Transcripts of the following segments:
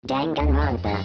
Danganronpa.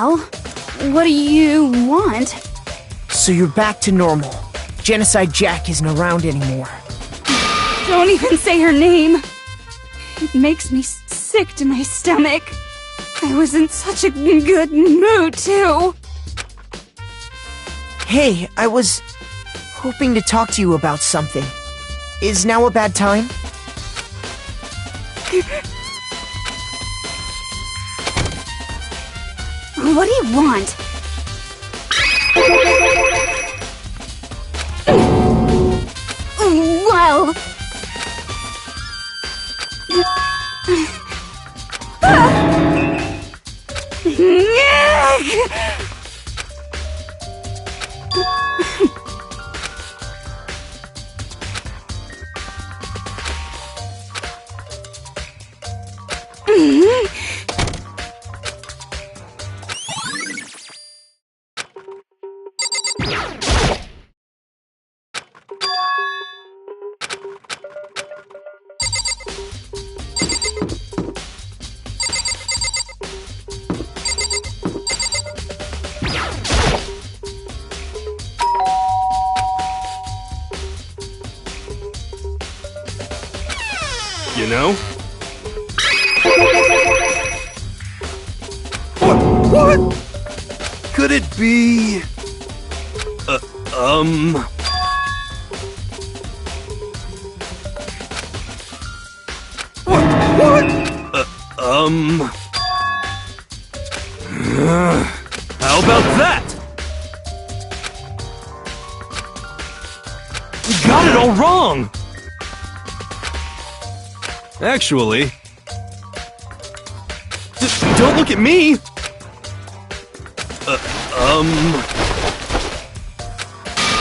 Well, what do you want? So you're back to normal. Genocide Jack isn't around anymore. Don't even say her name. It makes me sick to my stomach. I was in such a good mood, too. Hey, I was hoping to talk to you about something. Is now a bad time? What do you want? Well... You know? What? Could it be... What? How about that? You got it all wrong! Actually... don't look at me!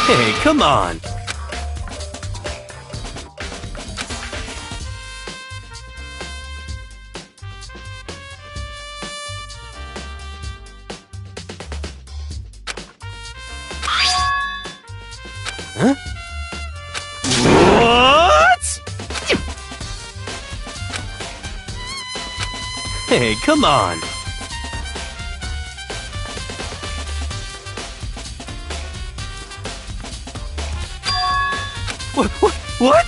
Hey, come on! Huh? What? Hey, come on! What?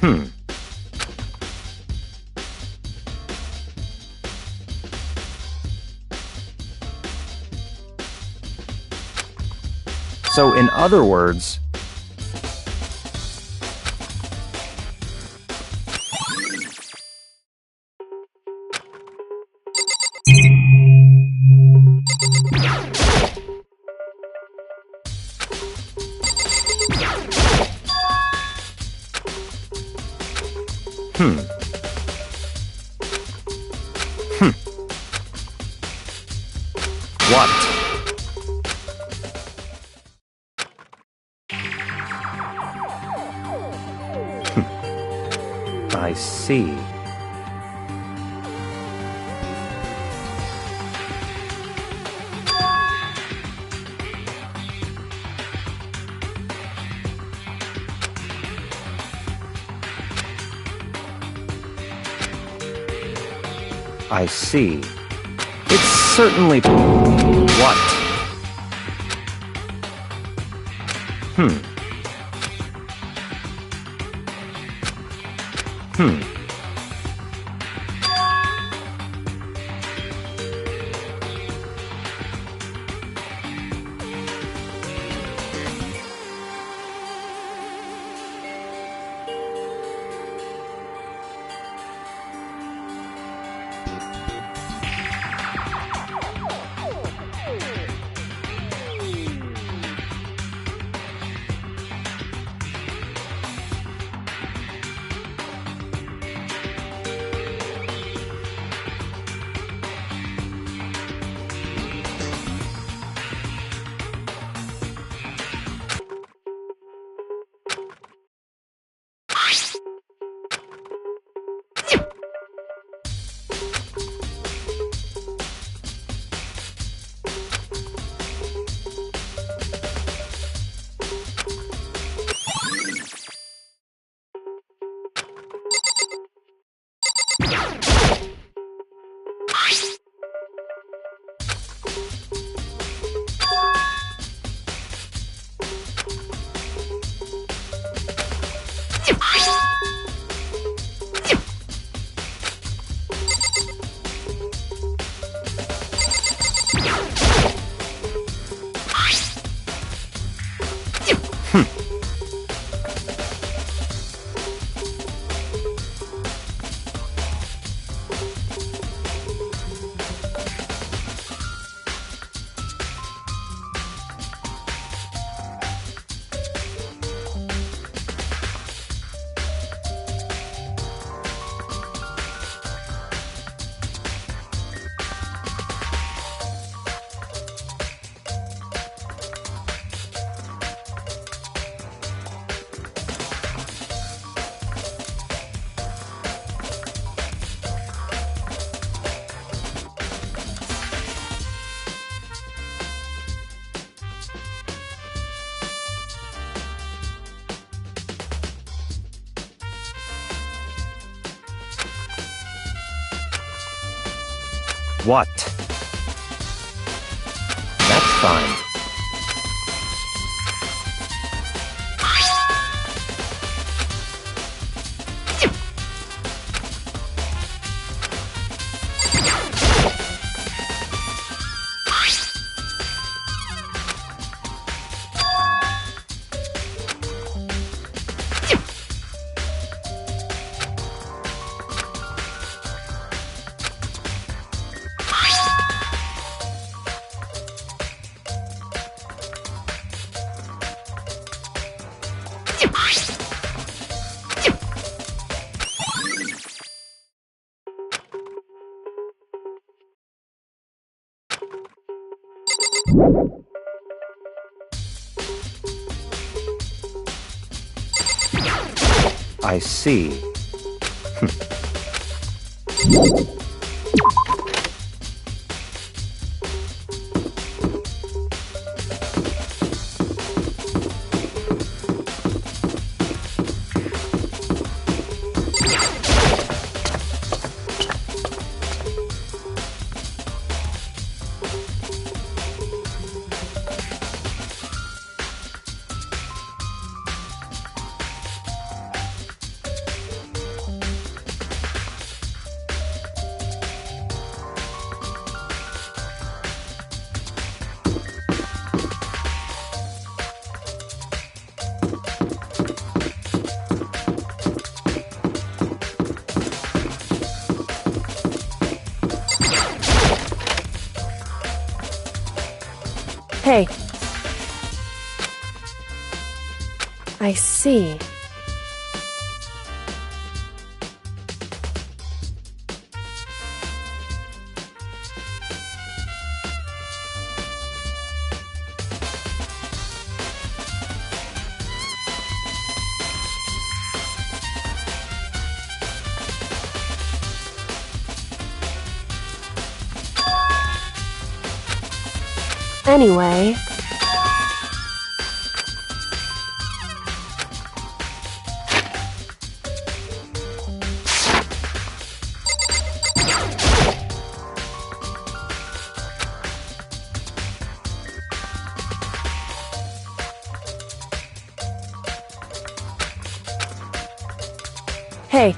So, in other words, what? I see. I see. It's certainly... What? What? That's fine. I see. Hey. I see. Anyway, hey.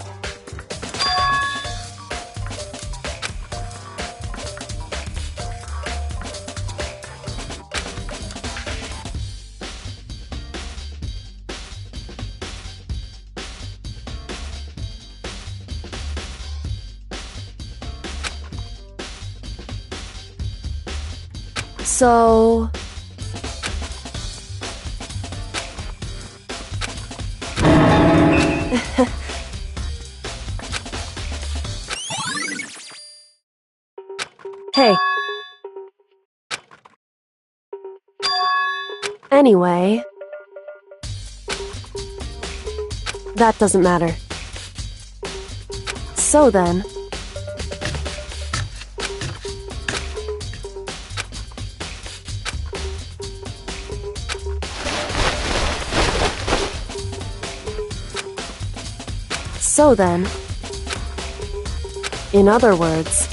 So... Hey. Anyway... That doesn't matter. So then... So then... In other words...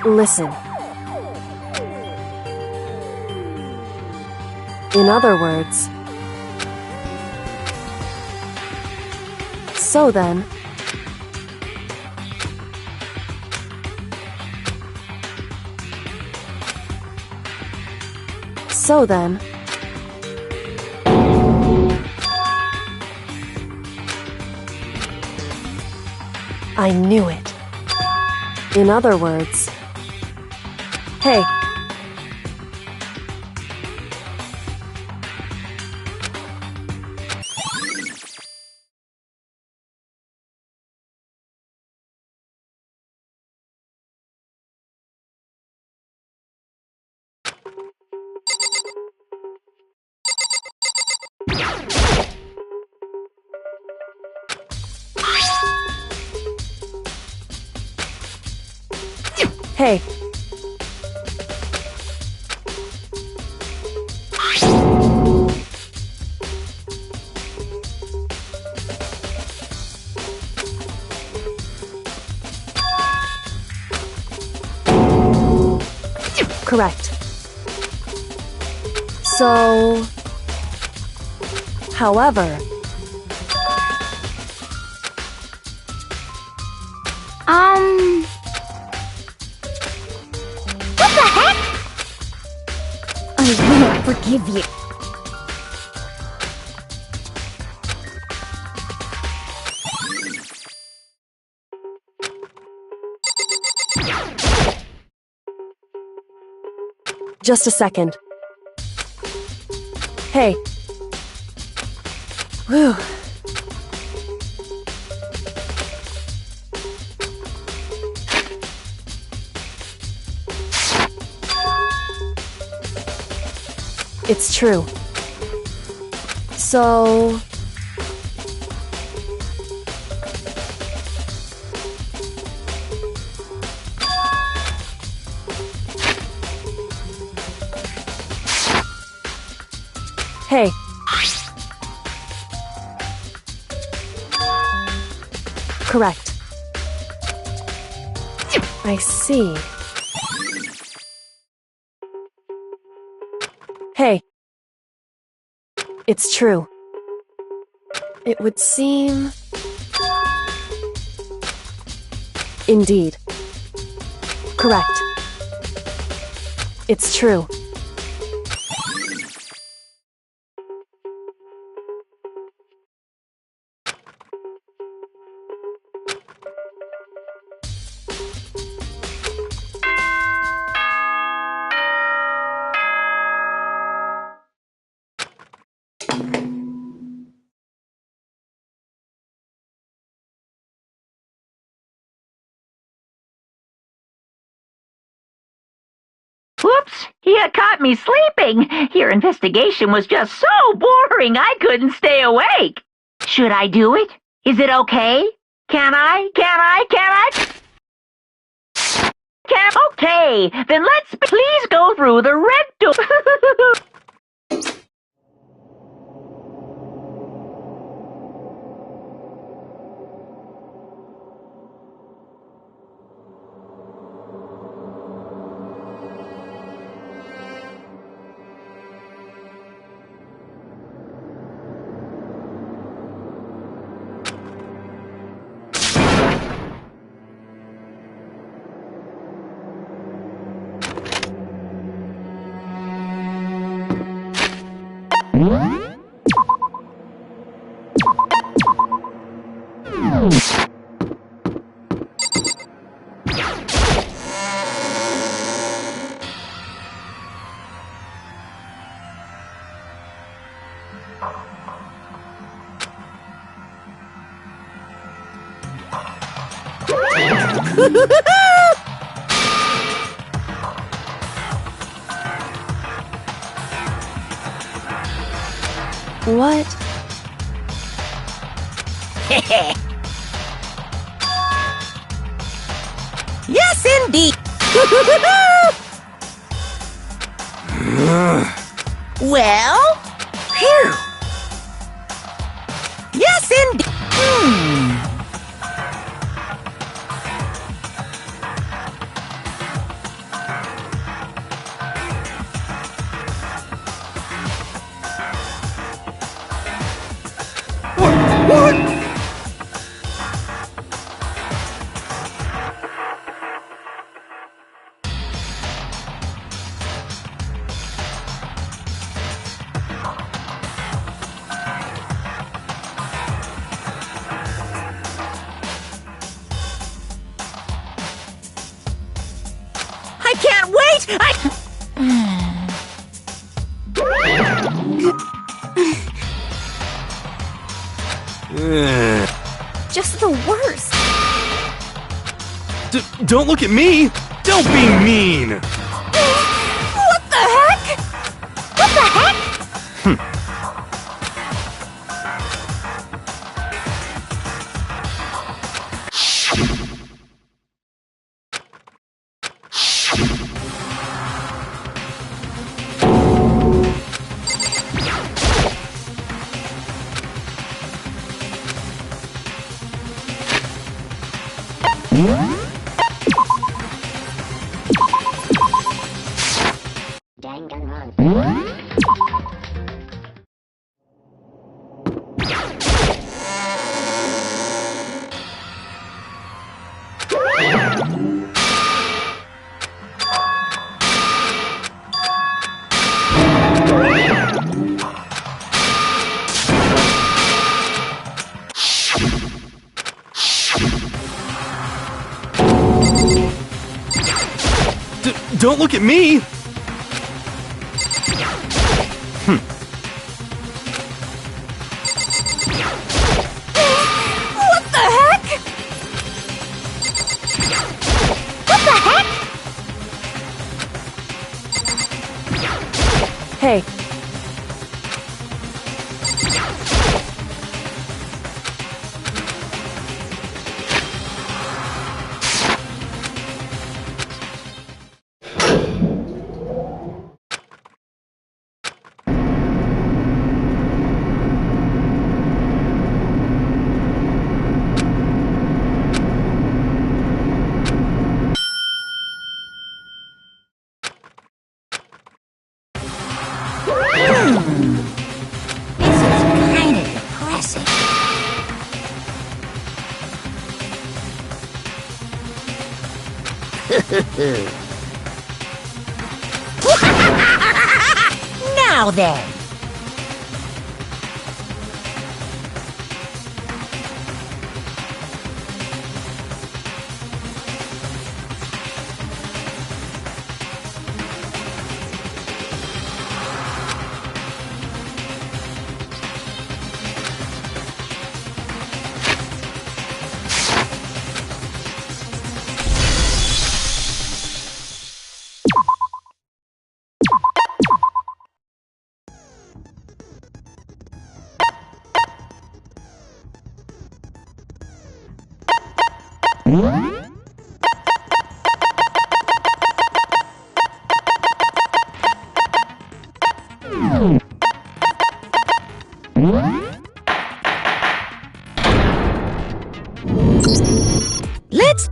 Listen. In other words... So then... So then... I knew it. In other words... Hey. Hey. Correct. So... However... What the heck? I won't forgive you. Just a second. Hey. Whew. It's true. So... Hey. Correct. I see. Hey. It's true. It would seem... Indeed. Correct. It's true. Whoops, you caught me sleeping. Your investigation was just so boring I couldn't stay awake. Should I do it? Is it okay? Can I? Okay, then let's please go through the red door. What? Yes, indeed! Well? Phew! Yes, indeed! What? I can't wait! Just the worst. Don't look at me! Don't be mean! What the heck? What the heck? Don't look at me! What the heck? What the heck? Hey, Now then!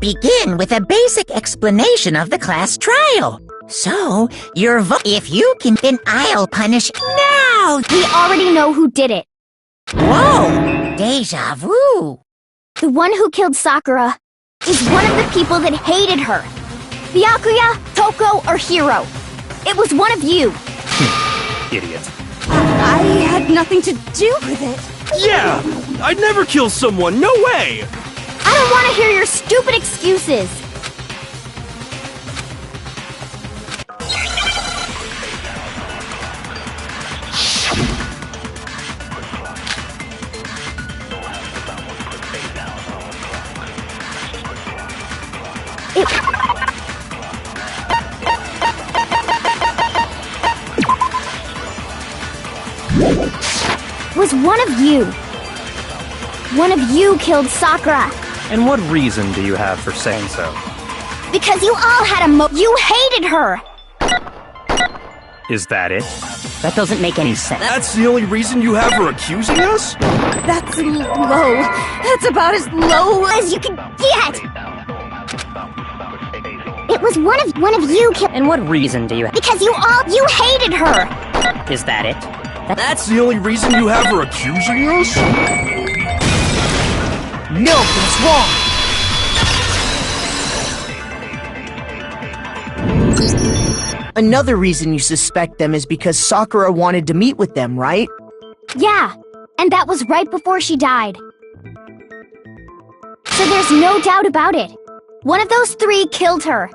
Let's begin with a basic explanation of the class trial. So, if you can, then I'll punish now! We already know who did it. Whoa! Deja vu! The one who killed Sakura is one of the people that hated her. Byakuya, Toko, or Hiro. It was one of you. Idiot. I had nothing to do with it. Yeah! I'd never kill someone, no way! I don't want to hear your stupid excuses. It was one of you. One of you killed Sakura. And what reason do you have for saying so? Because you all had you hated her. Is that it? That doesn't make any sense. That's the only reason you have for accusing us? That's low. That's about as low As you can get. It was one of you killed. And what reason do you have? Because you hated her. Is that it? That's the only reason you have for accusing us? No, that's wrong! Another reason you suspect them is because Sakura wanted to meet with them, right? Yeah, and that was right before she died. So there's no doubt about it. One of those three killed her.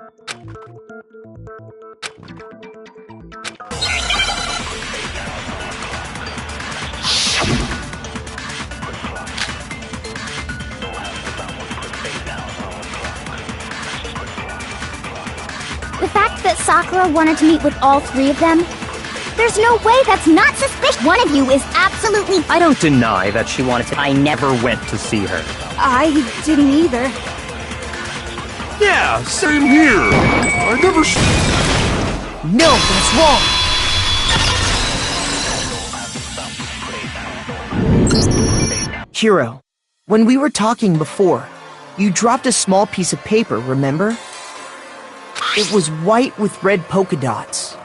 The fact that Sakura wanted to meet with all three of them, there's no way that's not suspicious. One of you is absolutely... I don't deny that she wanted to. I never went to see her. I didn't either. Yeah, same here. I never... No, that's wrong! Hiro, when we were talking before, you dropped a small piece of paper, remember? It was white with red polka dots.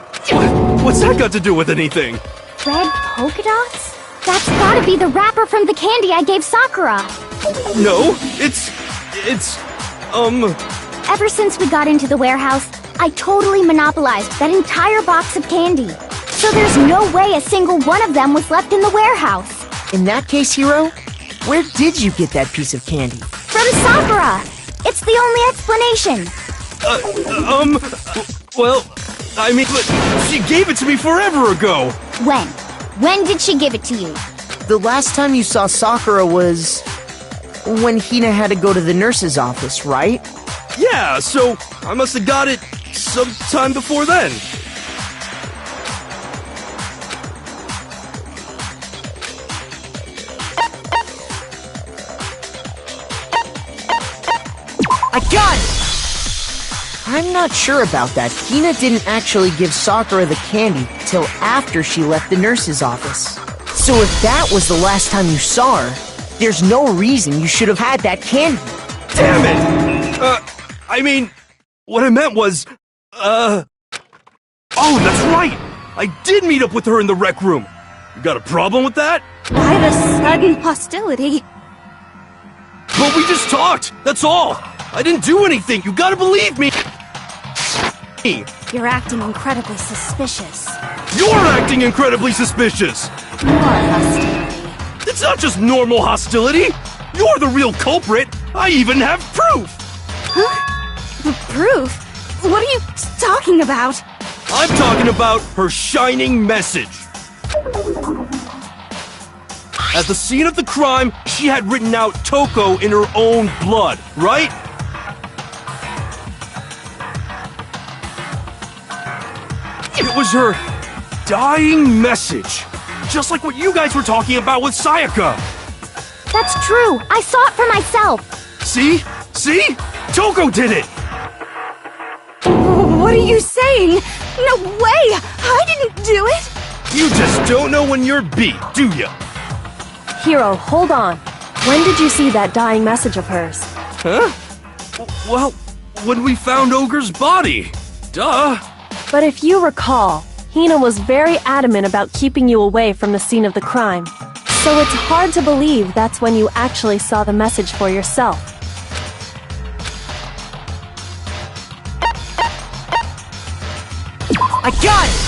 What's that got to do with anything? Red polka dots? That's gotta be the wrapper from the candy I gave Sakura. No, it's... Ever since we got into the warehouse, I totally monopolized that entire box of candy. So there's no way a single one of them was left in the warehouse. In that case, Hiro, where did you get that piece of candy? From Sakura! It's the only explanation. Well, I mean, she gave it to me forever ago! When? When did she give it to you? The last time you saw Sakura was... when Hina had to go to the nurse's office, right? Yeah, so I must have got it sometime before then. I got it! I'm not sure about that. Hina didn't actually give Sakura the candy till after she left the nurse's office. So if that was the last time you saw her, there's no reason you should have had that candy. Damn it! I mean, what I meant was, Oh, that's right! I did meet up with her in the rec room. You got a problem with that? Why the sudden hostility? But we just talked, that's all! I didn't do anything, you gotta believe me! You're acting incredibly suspicious. You're acting incredibly suspicious! More hostility. It's not just normal hostility! You're the real culprit! I even have proof! Huh? Proof? What are you talking about? I'm talking about her shining message! At the scene of the crime, she had written out Toko in her own blood, right? It was her dying message. Just like what you guys were talking about with Sayaka. That's true. I saw it for myself. See? See? Toko did it! What are you saying? No way! I didn't do it! You just don't know when you're beat, do ya? Hiro, hold on. When did you see that dying message of hers? Huh? Well, when we found Ogre's body. Duh. But if you recall, Hina was very adamant about keeping you away from the scene of the crime. So it's hard to believe that's when you actually saw the message for yourself. I got it!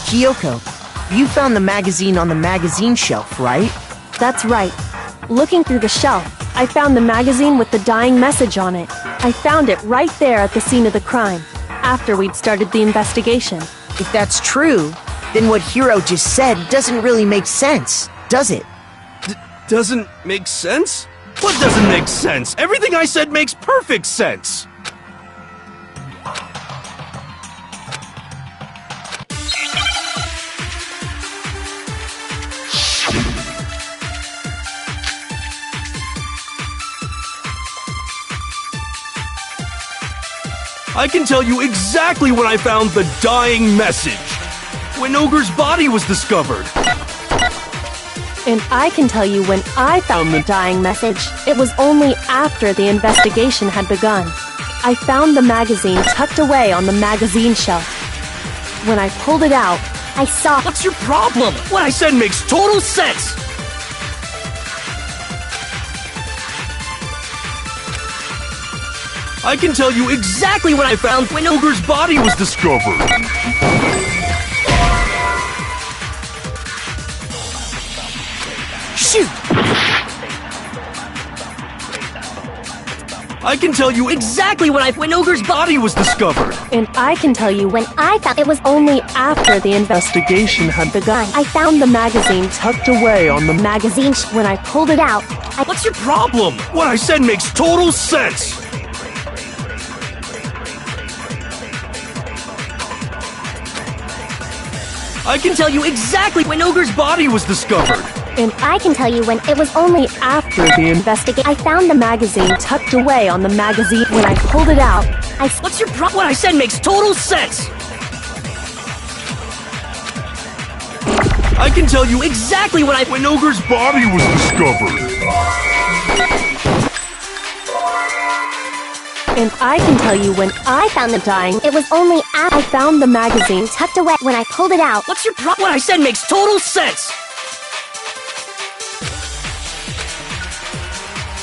Kyoko, you found the magazine on the magazine shelf, right? That's right. Looking through the shelf, I found the magazine with the dying message on it. I found it right there at the scene of the crime, after we'd started the investigation. If that's true, then what Hiro just said doesn't really make sense, does it? Doesn't make sense? What doesn't make sense? Everything I said makes perfect sense! I can tell you exactly when I found the dying message. When Ogre's body was discovered. And I can tell you when I found the dying message, it was only after the investigation had begun. I found the magazine tucked away on the magazine shelf. When I pulled it out, I saw. What's your problem? What I said makes total sense! I can tell you exactly what I found when Ogre's body was discovered. Shoot! I can tell you exactly when Ogre's body was discovered. and I can tell you when I found. it was only after the investigation had begun. I found the magazine tucked away on the magazine. When I pulled it out, What's your problem? What I said makes total sense. I can tell you exactly when Ogre's body was discovered. and I can tell you when it was only after the investigation, I found the magazine tucked away on the magazine. When I pulled it out, What's your problem? What I said makes total sense. I can tell you exactly when Ogre's body was discovered. and I can tell you when I found the dying. It was only after I found the magazine tucked away. When I pulled it out, What's your problem? What I said makes total sense.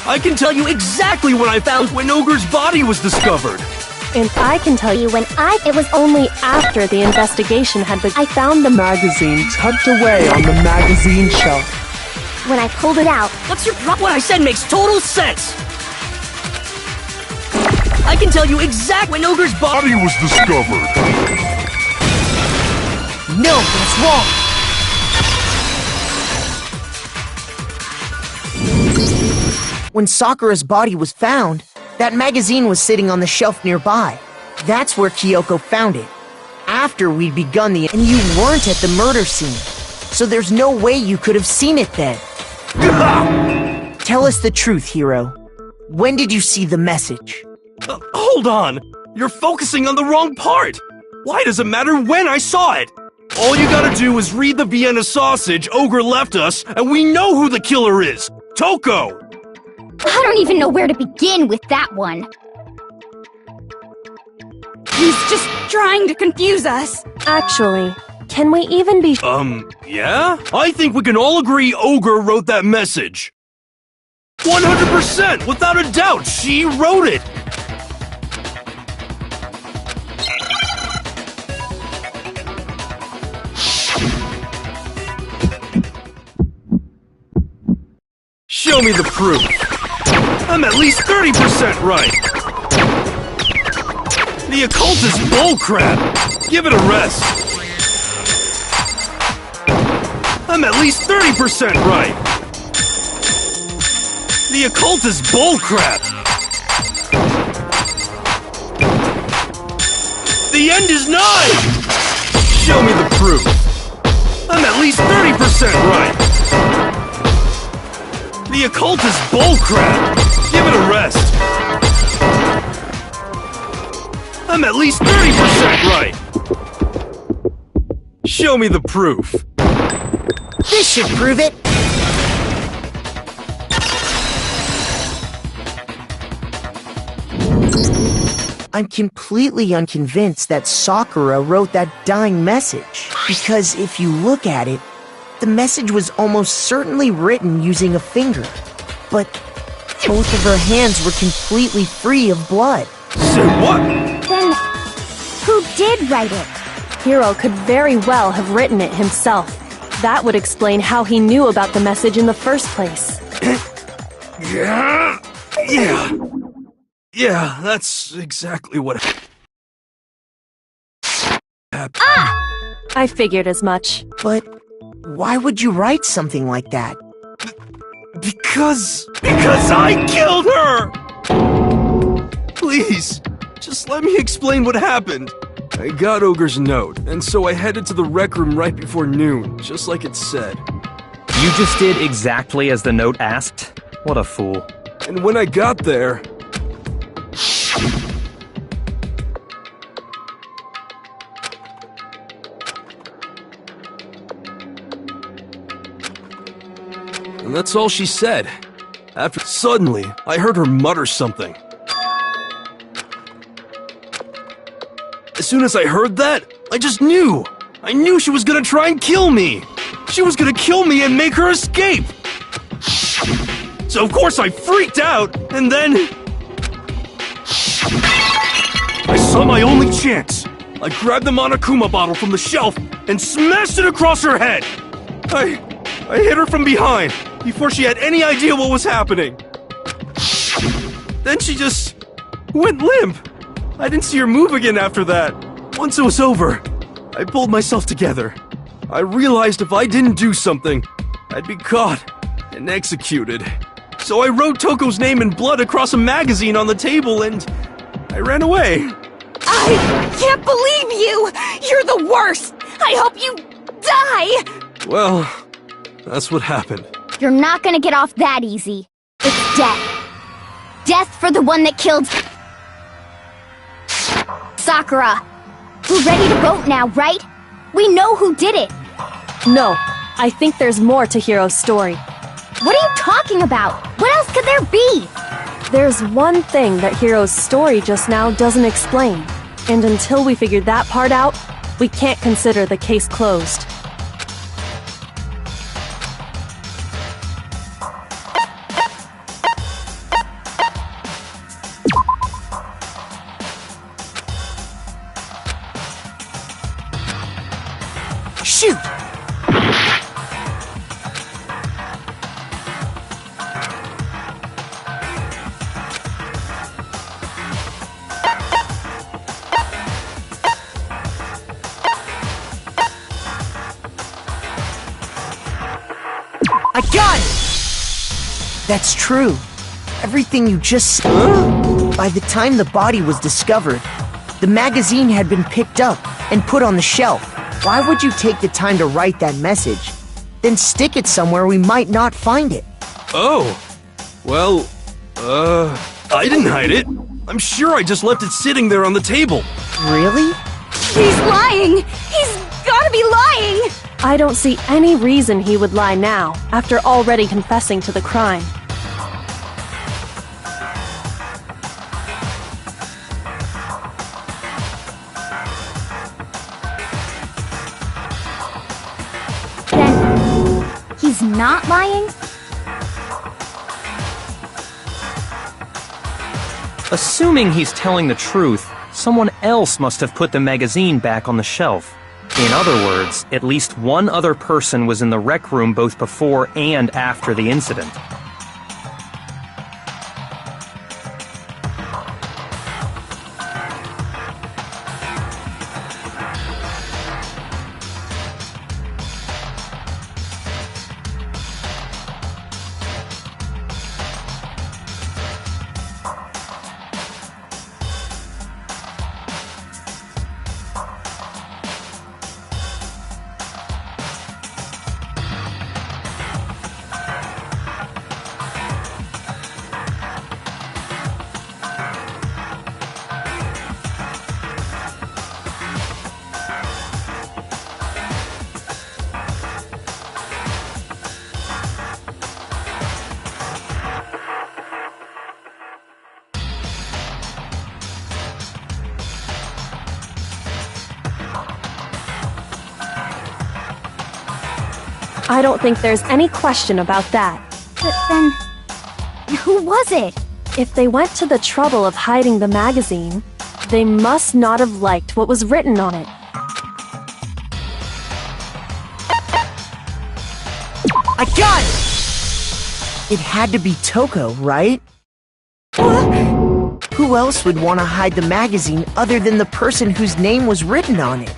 I can tell you exactly when I found when Ogre's body was discovered. and I can tell you when it was only after the investigation had begun. I found the magazine tucked away on the magazine shelf. when I pulled it out. What's your problem? What I said makes total sense. I can tell you exactly when Ogre's body Was discovered. No, that's wrong! When Sakura's body was found, that magazine was sitting on the shelf nearby. That's where Kyoko found it. After we'd begun the— and you weren't at the murder scene. So there's no way you could have seen it then. Tell us the truth, Hiro. When did you see the message? Hold on! You're focusing on the wrong part! Why does it matter when I saw it? All you gotta do is read the Vienna sausage Ogre left us, and we know who the killer is! Toko! I don't even know where to begin with that one. He's just trying to confuse us. Actually, can we even be Yeah? I think we can all agree Ogre wrote that message. 100%! Without a doubt, she wrote it! Show me the proof. I'm at least 30% right. The occult is bullcrap. Give it a rest. I'm at least 30% right. The occult is bullcrap. The end is nigh. Show me the proof. I'm at least 30% right. The occult is bullcrap! Give it a rest! I'm at least 30% right! Show me the proof. This should prove it! I'm completely unconvinced that Sakura wrote that dying message. Because if you look at it, the message was almost certainly written using a finger. But both of her hands were completely free of blood. Say what? Then, who did write it? Hiro could very well have written it himself. That would explain how he knew about the message in the first place. Yeah, that's exactly what happened. I figured as much. But why would you write something like that? Because I killed her! Please, just let me explain what happened. I got Ogre's note, and so I headed to the rec room right before noon, just like it said. You just did exactly as the note asked? What a fool. And when I got there... And that's all she said. After suddenly, I heard her mutter something. As soon as I heard that, I just knew. I knew she was gonna try and kill me. She was gonna kill me and make her escape. So of course I freaked out, and then... I saw my only chance. I grabbed the Monokuma bottle from the shelf and smashed it across her head. I hit her from behind, before she had any idea what was happening. Then she just went limp. I didn't see her move again after that. Once it was over, I pulled myself together. I realized if I didn't do something, I'd be caught and executed. So I wrote Toko's name in blood across a magazine on the table and I ran away. I can't believe you! You're the worst! I hope you die! Well, that's what happened. You're not gonna get off that easy. It's death. Death for the one that killed... Sakura. We're ready to vote now, right? We know who did it. No, I think there's more to Hiro's story. What are you talking about? What else could there be? There's one thing that Hiro's story just now doesn't explain. And until we figure that part out, we can't consider the case closed. Shoot! I got it! That's true. Everything you just said. By the time the body was discovered, the magazine had been picked up and put on the shelf. Why would you take the time to write that message, then stick it somewhere we might not find it? Oh, well, I didn't hide it. I'm sure I just left it sitting there on the table. Really? He's lying! He's gotta be lying! I don't see any reason he would lie now, after already confessing to the crime. Then, he's not lying? Assuming he's telling the truth, someone else must have put the magazine back on the shelf. In other words, at least one other person was in the rec room both before and after the incident. I don't think there's any question about that. But then, who was it? If they went to the trouble of hiding the magazine, they must not have liked what was written on it. I got it! It had to be Toko, right? Who else would want to hide the magazine other than the person whose name was written on it?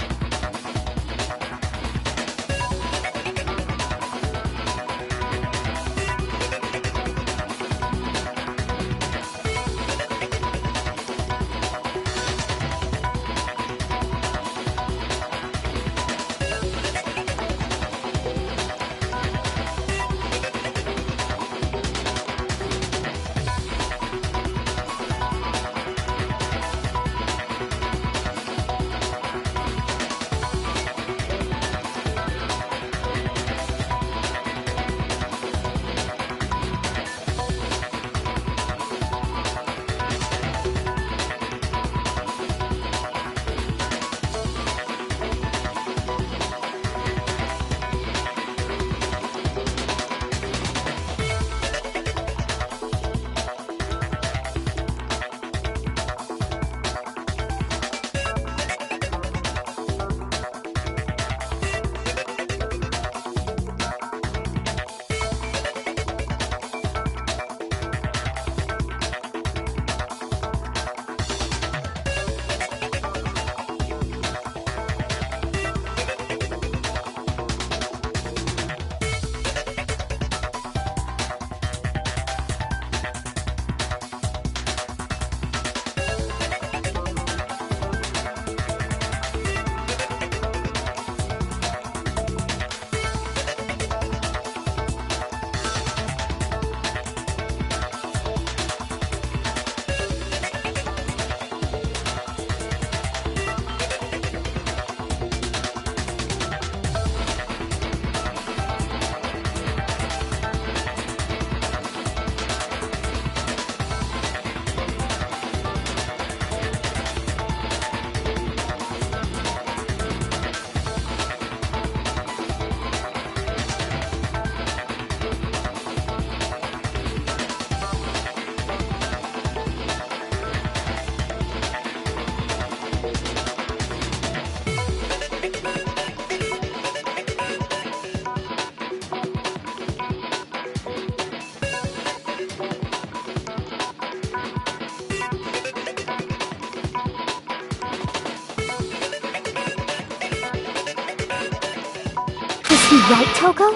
Right, Toko?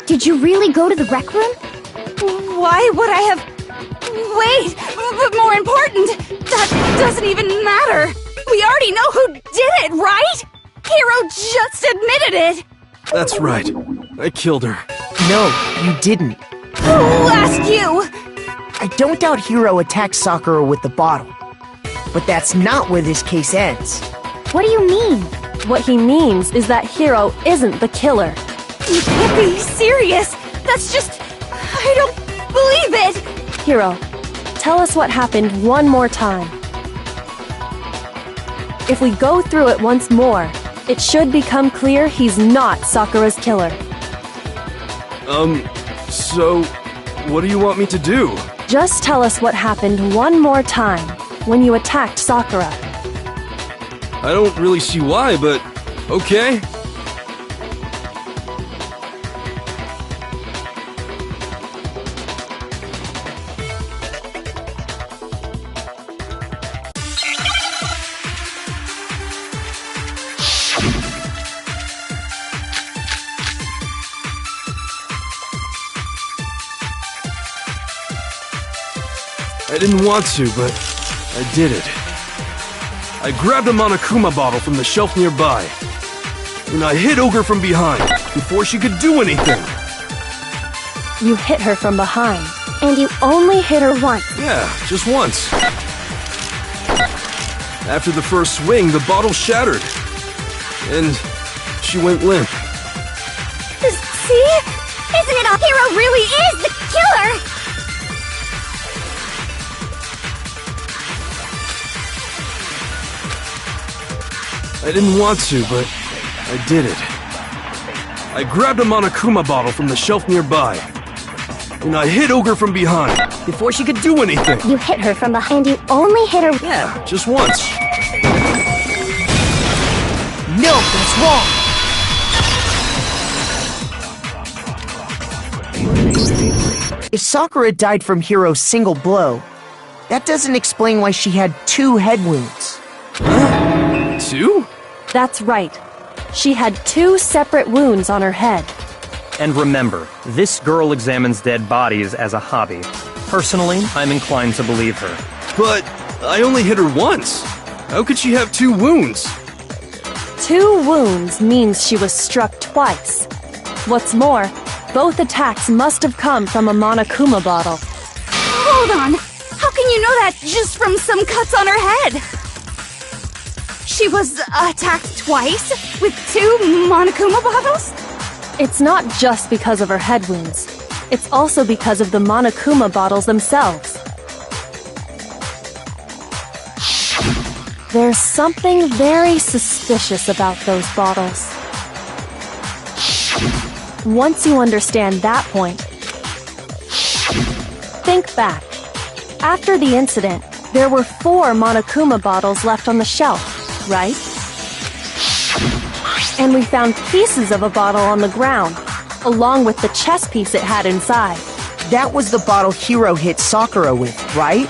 Did you really go to the rec room? Why would I have... Wait! But more important, that doesn't even matter! We already know who did it, right? Hiro just admitted it! That's right. I killed her. No, you didn't. Who asked you? I don't doubt Hiro attacked Sakura with the bottle. But that's not where this case ends. What do you mean? What he means is that Hiro isn't the killer. You can't be serious! That's just... I don't believe it! Hiro, tell us what happened one more time. If we go through it once more, it should become clear he's not Sakura's killer. So... what do you want me to do? Just tell us what happened one more time, when you attacked Sakura. I don't really see why, but... okay. I didn't want to, but I did it. I grabbed a Monokuma bottle from the shelf nearby, and I hit Ogre from behind before she could do anything. You hit her from behind. And you only hit her once. Yeah, just once. After the first swing, the bottle shattered, and she went limp. See? Isn't it all? Hiro really is the killer! I didn't want to, but I did it. I grabbed a Monokuma bottle from the shelf nearby. And I hit Ogre from behind, before she could do anything. You hit her from behind. You only hit her. Yeah, just once. No, that's wrong! If Sakura died from Hiro's single blow, that doesn't explain why she had 2 head wounds. 2? That's right. She had 2 separate wounds on her head. And remember, this girl examines dead bodies as a hobby. Personally, I'm inclined to believe her. But I only hit her once. How could she have 2 wounds? 2 wounds means she was struck twice. What's more, both attacks must have come from a Monokuma bottle. Hold on! How can you know that just from some cuts on her head? She was attacked twice with 2 Monokuma bottles? It's not just because of her head wounds. It's also because of the Monokuma bottles themselves. There's something very suspicious about those bottles. Once you understand that point, think back. After the incident, there were 4 Monokuma bottles left on the shelf, right? And we found pieces of a bottle on the ground, along with the chess piece it had inside. That was the bottle Hiro hit Sakura with, right?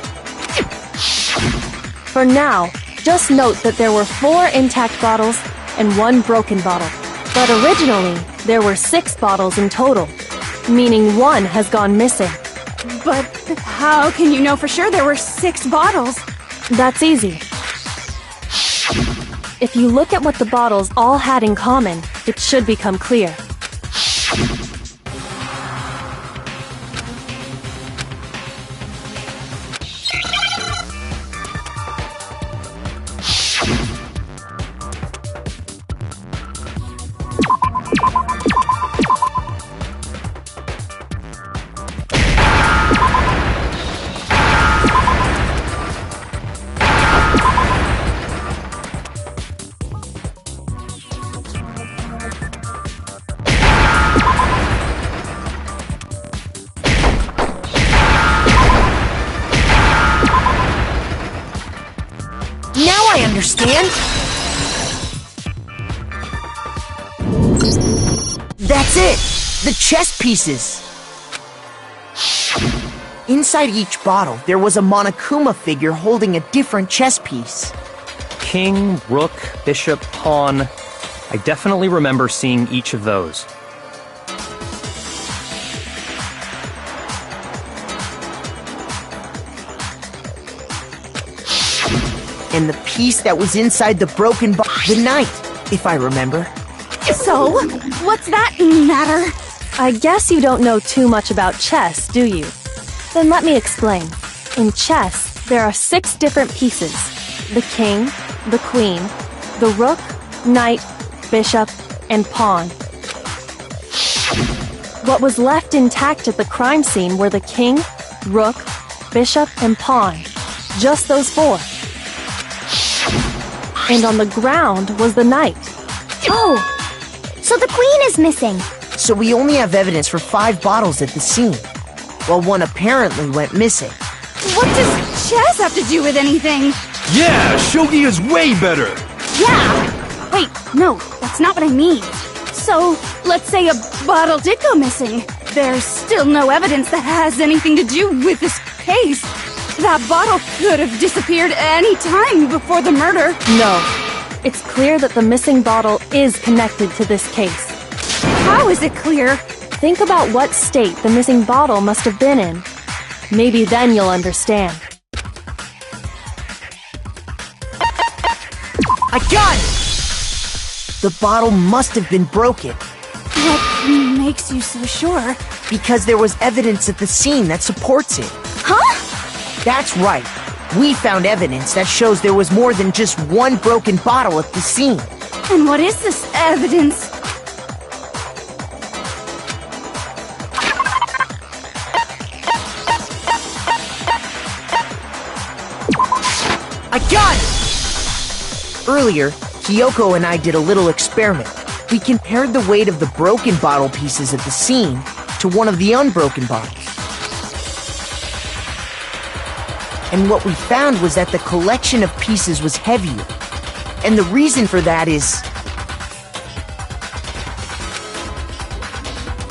For now, just note that there were 4 intact bottles and 1 broken bottle. But originally, there were 6 bottles in total, meaning 1 has gone missing. But how can you know for sure there were 6 bottles? That's easy. If you look at what the bottles all had in common, it should become clear. Now I understand! That's it! The chess pieces! Inside each bottle, there was a Monokuma figure holding a different chess piece. King, rook, bishop, pawn. I definitely remember seeing each of those. And the piece that was inside the broken the knight, if I remember. So, what's that matter? I guess you don't know too much about chess, do you? Then let me explain. In chess, there are 6 different pieces. The king, the queen, the rook, knight, bishop, and pawn. What was left intact at the crime scene were the king, rook, bishop, and pawn. Just those 4. And on the ground was the knight. Oh! So the queen is missing. So we only have evidence for 5 bottles at the scene, while 1 apparently went missing. What does chess have to do with anything? Yeah, shogi is way better! Yeah! Wait, no, that's not what I mean. So, let's say a bottle did go missing. There's still no evidence that has anything to do with this case. That bottle could have disappeared any time before the murder. No. It's clear that the missing bottle is connected to this case. How is it clear? Think about what state the missing bottle must have been in. Maybe then you'll understand. I got it! The bottle must have been broken. What makes you so sure? Because there was evidence at the scene that supports it. Huh? That's right. We found evidence that shows there was more than just 1 broken bottle at the scene. And what is this evidence? I got it! Earlier, Kyoko and I did a little experiment. We compared the weight of the broken bottle pieces at the scene to one of the unbroken bottles. And what we found was that the collection of pieces was heavier. And the reason for that is...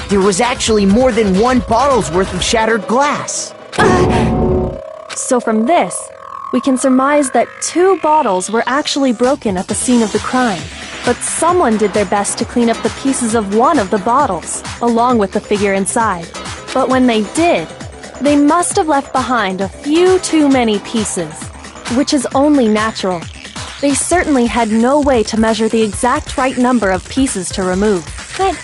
there was actually more than one bottle's worth of shattered glass. So from this, we can surmise that 2 bottles were actually broken at the scene of the crime. But someone did their best to clean up the pieces of one of the bottles, along with the figure inside. But when they did, they must have left behind a few too many pieces, which is only natural. They certainly had no way to measure the exact right number of pieces to remove. But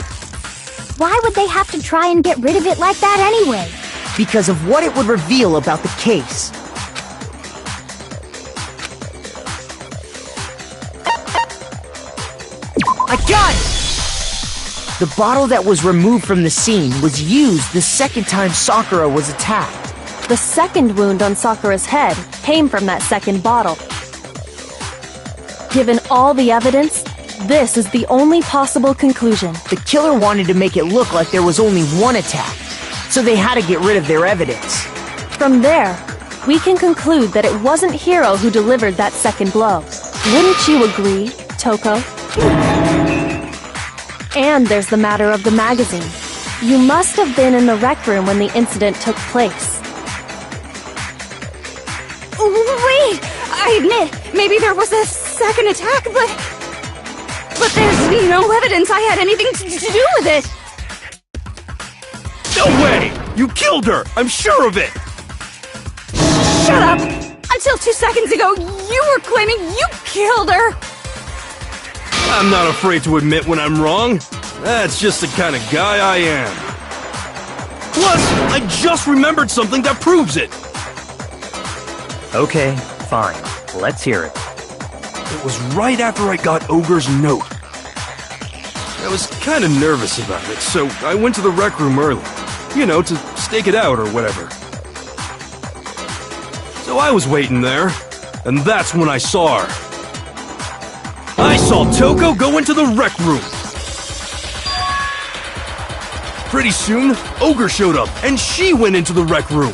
why would they have to try and get rid of it like that anyway? Because of what it would reveal about the case. I got it! The bottle that was removed from the scene was used the second time Sakura was attacked. The second wound on Sakura's head came from that second bottle. Given all the evidence, this is the only possible conclusion. The killer wanted to make it look like there was only one attack, so they had to get rid of their evidence. From there, we can conclude that it wasn't Hiro who delivered that second blow. Wouldn't you agree, Toko? And there's the matter of the magazine. You must have been in the rec room when the incident took place. Wait! I admit, maybe there was a second attack, but there's no evidence I had anything to do with it! No way! You killed her! I'm sure of it! Shut up! Until 2 seconds ago, you were claiming you killed her! I'm not afraid to admit when I'm wrong. That's just the kind of guy I am. Plus, I just remembered something that proves it. Okay, fine. Let's hear it. It was right after I got Ogre's note. I was kind of nervous about it, so I went to the rec room early. You know, to stake it out or whatever. So I was waiting there, and that's when I saw her. I saw Toko go into the rec room. Pretty soon, Ogre showed up, and she went into the rec room.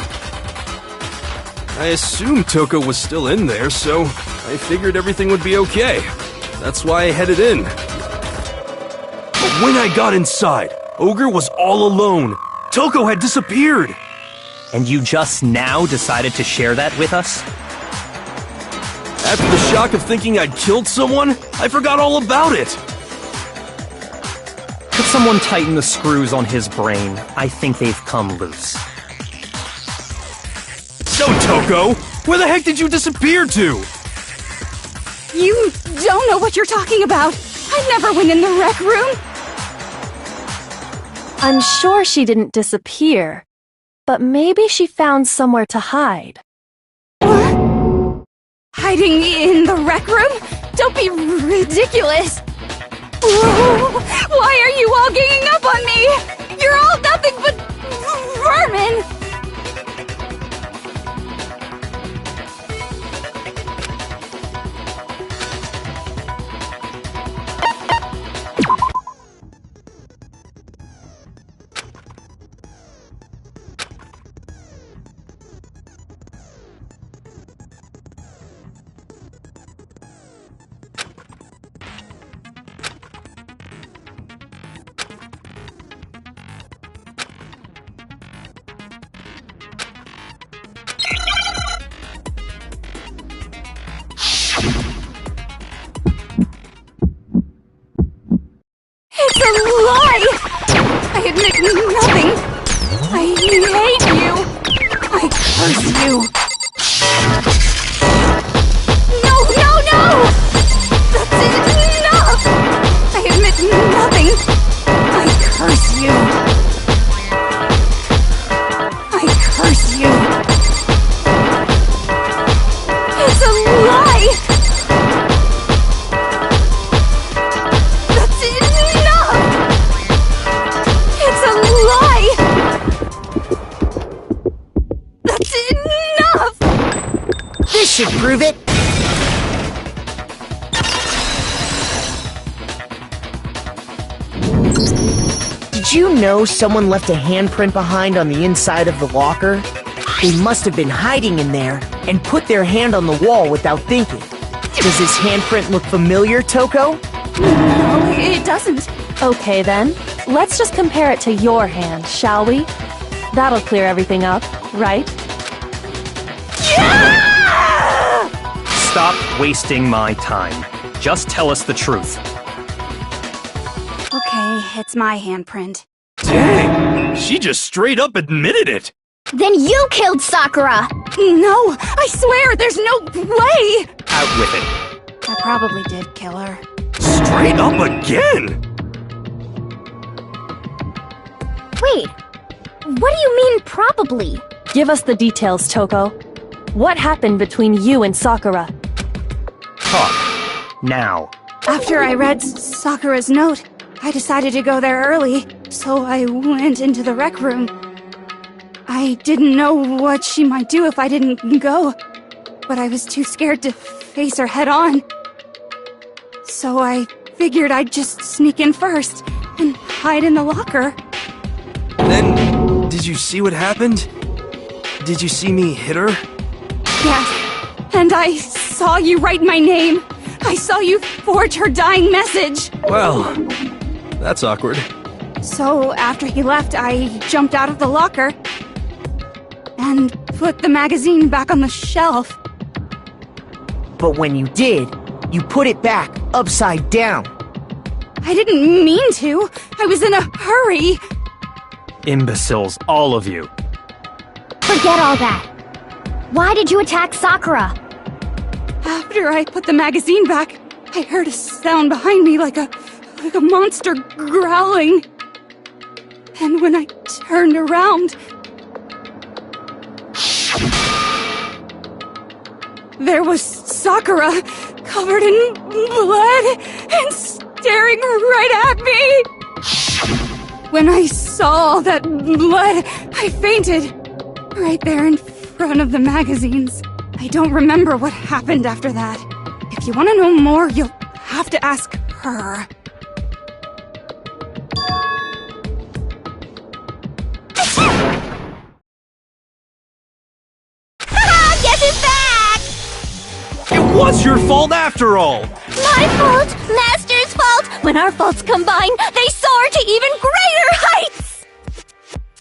I assumed Toko was still in there, so I figured everything would be okay. That's why I headed in. But when I got inside, Ogre was all alone. Toko had disappeared. And you just now decided to share that with us? After the shock of thinking I'd killed someone, I forgot all about it. Could someone tighten the screws on his brain? I think they've come loose. So, Toko, where the heck did you disappear to? You don't know what you're talking about! I never went in the rec room! I'm sure she didn't disappear, but maybe she found somewhere to hide. Hiding in the rec room? Don't be ridiculous! Why are you all ganging up on me? You're all nothing but vermin! It's a lie! I admit nothing! I hate you! I curse you! No, no, no! That's enough! I admit nothing! I curse you! I curse you! It's a lie! This should prove it! Did you know someone left a handprint behind on the inside of the locker? They must have been hiding in there and put their hand on the wall without thinking. Does this handprint look familiar, Toko? No, it doesn't. Okay then, let's just compare it to your hand, shall we? That'll clear everything up, right? Stop wasting my time. Just tell us the truth. Okay, it's my handprint. Dang, she just straight up admitted it. Then you killed Sakura! No, I swear, there's no way! Out with it. I probably did kill her. Straight up again? Wait, what do you mean probably? Give us the details, Toko. What happened between you and Sakura? Talk. Now. After I read Sakura's note, I decided to go there early, so I went into the rec room. I didn't know what she might do if I didn't go, but I was too scared to face her head on. So I figured I'd just sneak in first and hide in the locker. Then, did you see what happened? Did you see me hit her? Yes, and I saw you write my name. I saw you forge her dying message. Well, that's awkward. So after he left, I jumped out of the locker and put the magazine back on the shelf. But when you did, you put it back upside down. I didn't mean to. I was in a hurry. Imbeciles, all of you. Forget all that. Why did you attack Sakura? After I put the magazine back, I heard a sound behind me like a monster growling. And when I turned around, there was Sakura, covered in blood and staring right at me. When I saw that blood, I fainted right there in front of the magazines. I don't remember what happened after that. If you want to know more, you'll have to ask her. Guess who's back? It was your fault after all! My fault, Master's fault. When our faults combine, they soar to even greater heights.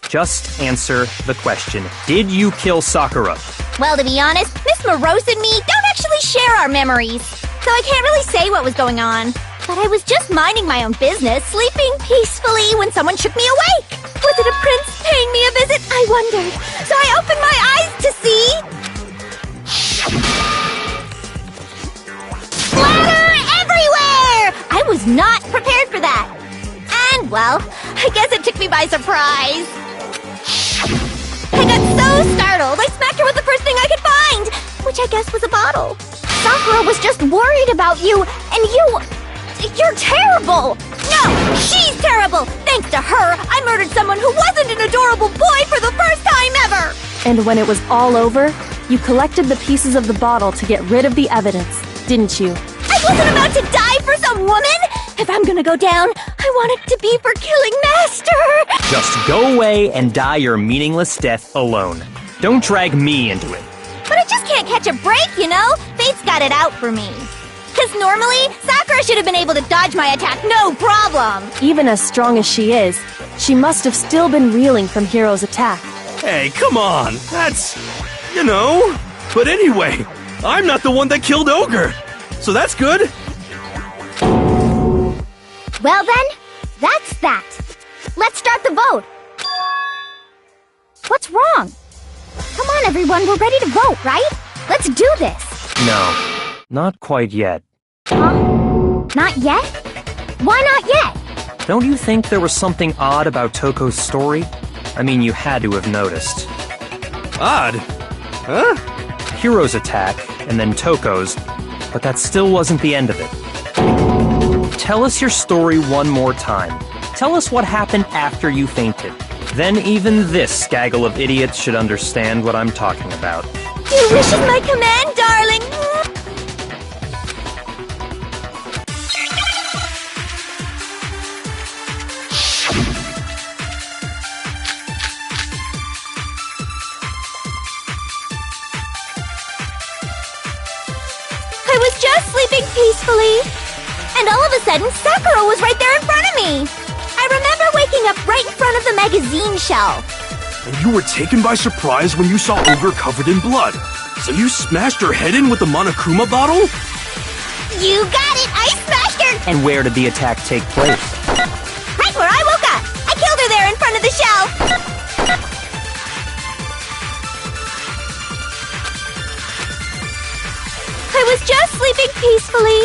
Just answer the question. Did you kill Sakura? Well, to be honest, Miss Morose and me don't actually share our memories, so I can't really say what was going on. But I was just minding my own business, sleeping peacefully when someone shook me awake. Was it a prince paying me a visit? I wondered. So I opened my eyes to see... splatter everywhere! I was not prepared for that. And, well, I guess it took me by surprise. I got so startled, I smacked her with the first thing I could find, which I guess was a bottle. Sakura was just worried about you, and you're terrible! No, she's terrible! Thanks to her, I murdered someone who wasn't an adorable boy for the first time ever! And when it was all over, you collected the pieces of the bottle to get rid of the evidence, didn't you? I wasn't about to die for some woman! If I'm gonna go down, I want it to be for killing Master! Just go away and die your meaningless death alone. Don't drag me into it. But I just can't catch a break, you know? Fate's got it out for me. Because normally, Sakura should have been able to dodge my attack, no problem! Even as strong as she is, she must have still been reeling from Hiro's attack. Hey, come on! That's... you know... But anyway, I'm not the one that killed Ogre! So that's good! Well then, that's that. Let's start the vote. What's wrong? Come on, everyone, we're ready to vote, right? Let's do this. No, not quite yet. Huh? Not yet? Why not yet? Don't you think there was something odd about Toko's story? I mean, you had to have noticed. Odd? Huh? Hiro's attack, and then Toko's, but that still wasn't the end of it. Tell us your story one more time. Tell us what happened after you fainted. Then even this gaggle of idiots should understand what I'm talking about. Your wish is my command, darling. was just sleeping peacefully. And all of a sudden, Sakura was right there in front of me. I remember waking up right in front of the magazine shelf. And you were taken by surprise when you saw Ogre covered in blood. So you smashed her head in with the Monokuma bottle? You got it! I smashed her! And where did the attack take place? Right where I woke up! I killed her there in front of the shelf! I was just sleeping peacefully.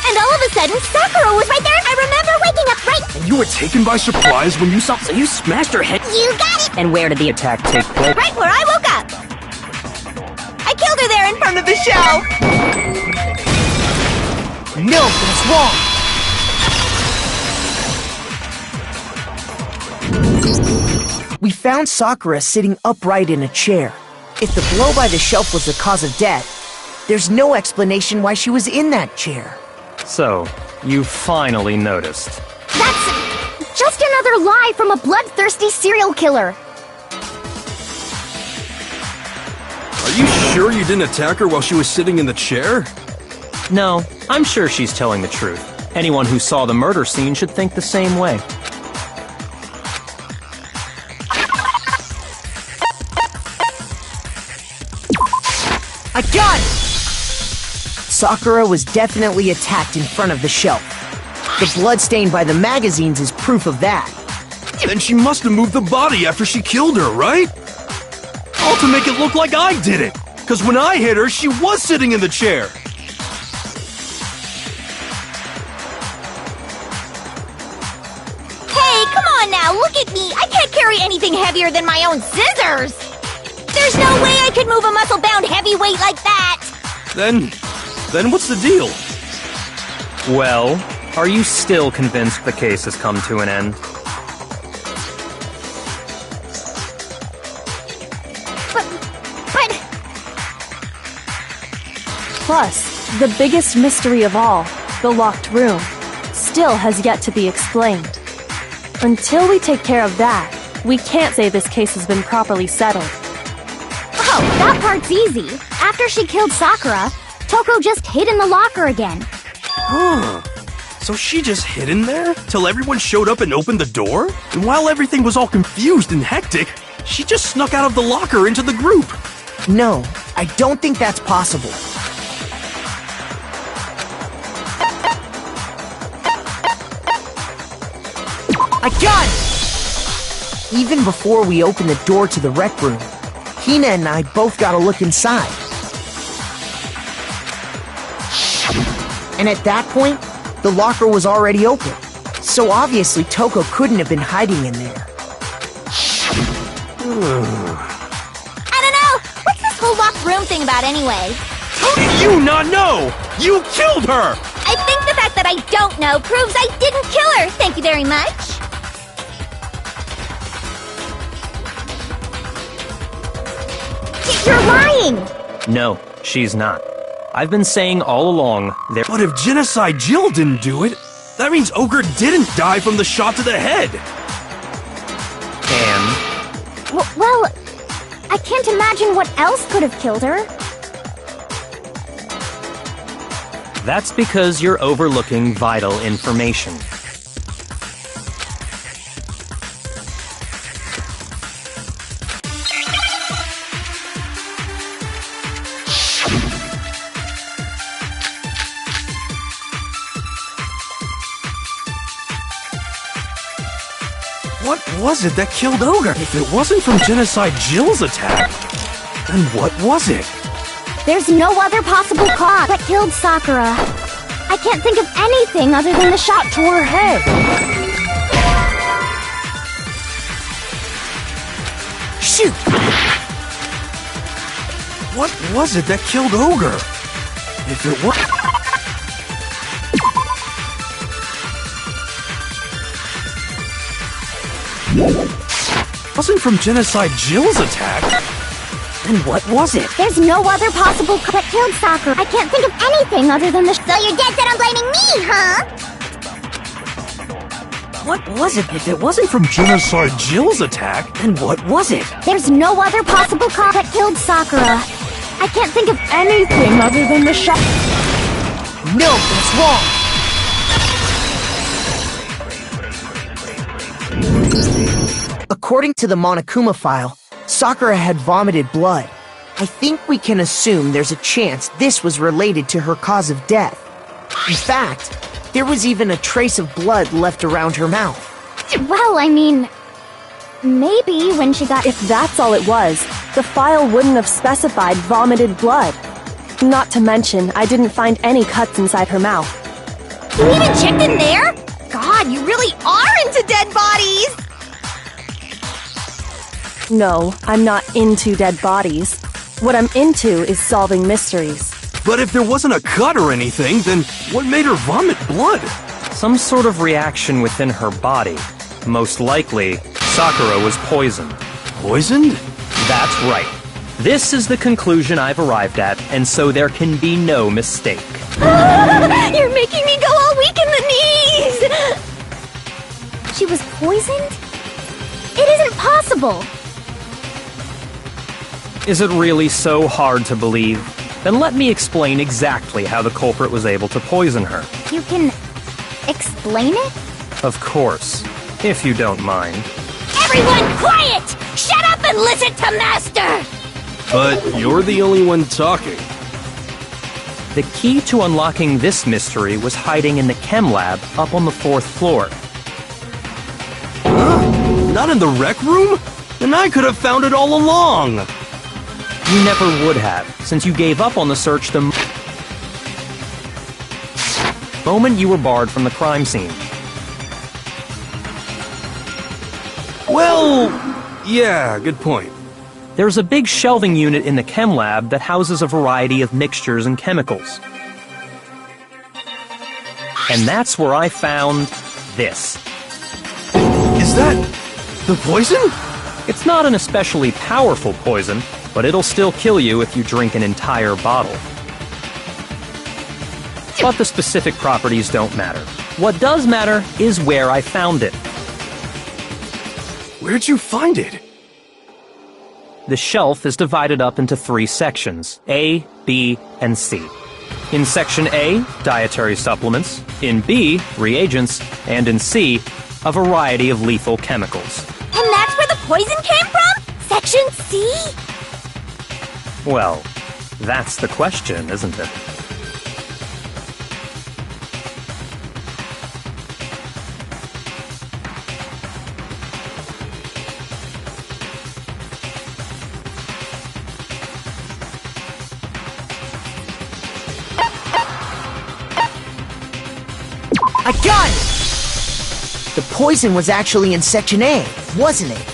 And all of a sudden, Sakura was right there. I remember waking up right... And you were taken by surprise when you saw... So you smashed her head. You got it! And where did the attack take place? Right where I woke up! I killed her there in front of the shelf! No, that's wrong! We found Sakura sitting upright in a chair. If the blow by the shelf was the cause of death, there's no explanation why she was in that chair. So, you finally noticed. That's just another lie from a bloodthirsty serial killer. Are you sure you didn't attack her while she was sitting in the chair? No, I'm sure she's telling the truth. Anyone who saw the murder scene should think the same way. I got it! Sakura was definitely attacked in front of the shelf. The blood stain by the magazines is proof of that. Then she must have moved the body after she killed her, right? All to make it look like I did it. Because when I hit her, she was sitting in the chair. Hey, come on now, look at me! I can't carry anything heavier than my own scissors! There's no way I could move a muscle-bound heavyweight like that! Then what's the deal? Well, are you still convinced the case has come to an end? But... Plus, the biggest mystery of all, the locked room, still has yet to be explained. Until we take care of that, we can't say this case has been properly settled. Oh, that part's easy. After she killed Sakura, Toko just hid in the locker again. Huh. So she just hid in there till everyone showed up and opened the door? And while everything was all confused and hectic, she just snuck out of the locker into the group. No, I don't think that's possible. I got it! Even before we opened the door to the rec room, Hina and I both got a look inside. And at that point, the locker was already open. So obviously Toko couldn't have been hiding in there. I don't know! What's this whole locked room thing about anyway? How do you not know? You killed her! I think the fact that I don't know proves I didn't kill her! Thank you very much! You're lying! No, she's not. I've been saying all along there. But if Genocide Jill didn't do it, that means Ogre didn't die from the shot to the head. And Well, I can't imagine what else could have killed her. that's because you're overlooking vital information. What was it that killed Ogre? If it wasn't from Genocide Jill's attack, then what was it? There's no other possible cause that killed Sakura. I can't think of anything other than the shot to her head. Shoot! What was it that killed Ogre? If it was... wasn't from Genocide Jill's attack, then what was it? There's no other possible cause that killed Sakura. I can't think of anything other than the So you're dead set on blaming me, huh? What was it? If it wasn't from Genocide Jill's attack, then what was it? There's no other possible cause that killed Sakura. I can't think of anything other than the shot. No, that's wrong! According to the Monokuma file, Sakura had vomited blood. I think we can assume there's a chance this was related to her cause of death. In fact, there was even a trace of blood left around her mouth. Well, I mean, maybe when she got... If that's all it was, the file wouldn't have specified vomited blood. Not to mention, I didn't find any cuts inside her mouth. You even checked in there? God, you really are into dead bodies! No, I'm not into dead bodies. What I'm into is solving mysteries. But if there wasn't a cut or anything, then what made her vomit blood? Some sort of reaction within her body. Most likely, Sakura was poisoned. Poisoned? That's right. This is the conclusion I've arrived at, and so there can be no mistake. You're making me go all weak in the knees! She was poisoned? It isn't possible! Is it really so hard to believe? Then let me explain exactly how the culprit was able to poison her. You can... explain it? Of course, if you don't mind. Everyone quiet! Shut up and listen to Master! But you're the only one talking. The key to unlocking this mystery was hiding in the chem lab up on the 4th floor. Huh? Not in the rec room? Then I could have found it all along! You never would have, since you gave up on the search the moment you were barred from the crime scene. Well, yeah, good point. There's a big shelving unit in the chem lab that houses a variety of mixtures and chemicals. And that's where I found this. Is that the poison? It's not an especially powerful poison, but it'll still kill you if you drink an entire bottle. But the specific properties don't matter. What does matter is where I found it. Where'd you find it? The shelf is divided up into 3 sections, A, B, and C. In Section A, dietary supplements. In B, reagents. And in C, a variety of lethal chemicals. And that's where the poison came from? Section C? Well, that's the question, isn't it? I got it! The poison was actually in Section A, wasn't it?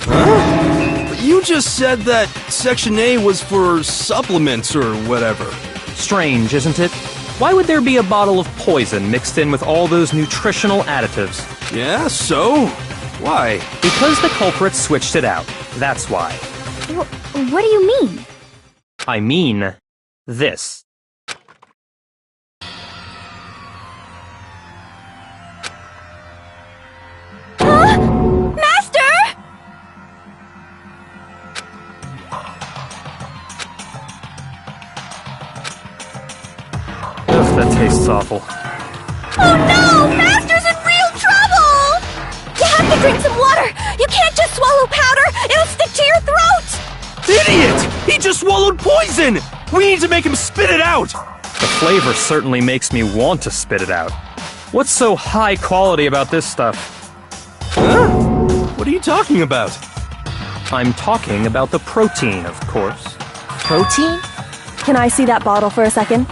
Huh? But you just said that Section A was for supplements or whatever. Strange, isn't it? Why would there be a bottle of poison mixed in with all those nutritional additives? Yeah, so? Why? Because the culprit switched it out. That's why. What do you mean? I mean, this. Master! Ugh, that tastes awful. Oh no! Master's in real trouble! You have to drink some water! You can't just swallow powder! It'll stick to your throat! Idiot! He just swallowed poison! We need to make him spit it out! The flavor certainly makes me want to spit it out. What's so high quality about this stuff? Huh? What are you talking about? I'm talking about the protein, of course. Protein? Can I see that bottle for a second?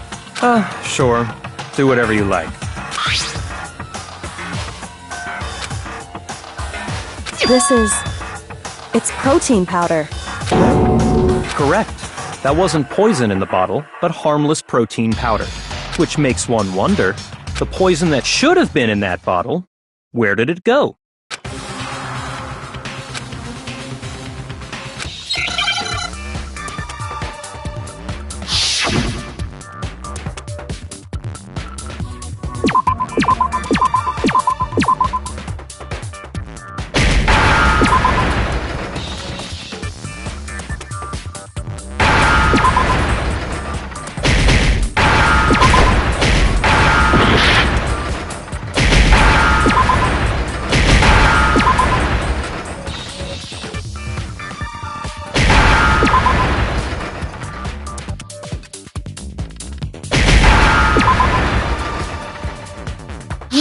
Sure. Do whatever you like. It's protein powder. Correct. That wasn't poison in the bottle, but harmless protein powder. Which makes one wonder, the poison that should have been in that bottle, where did it go?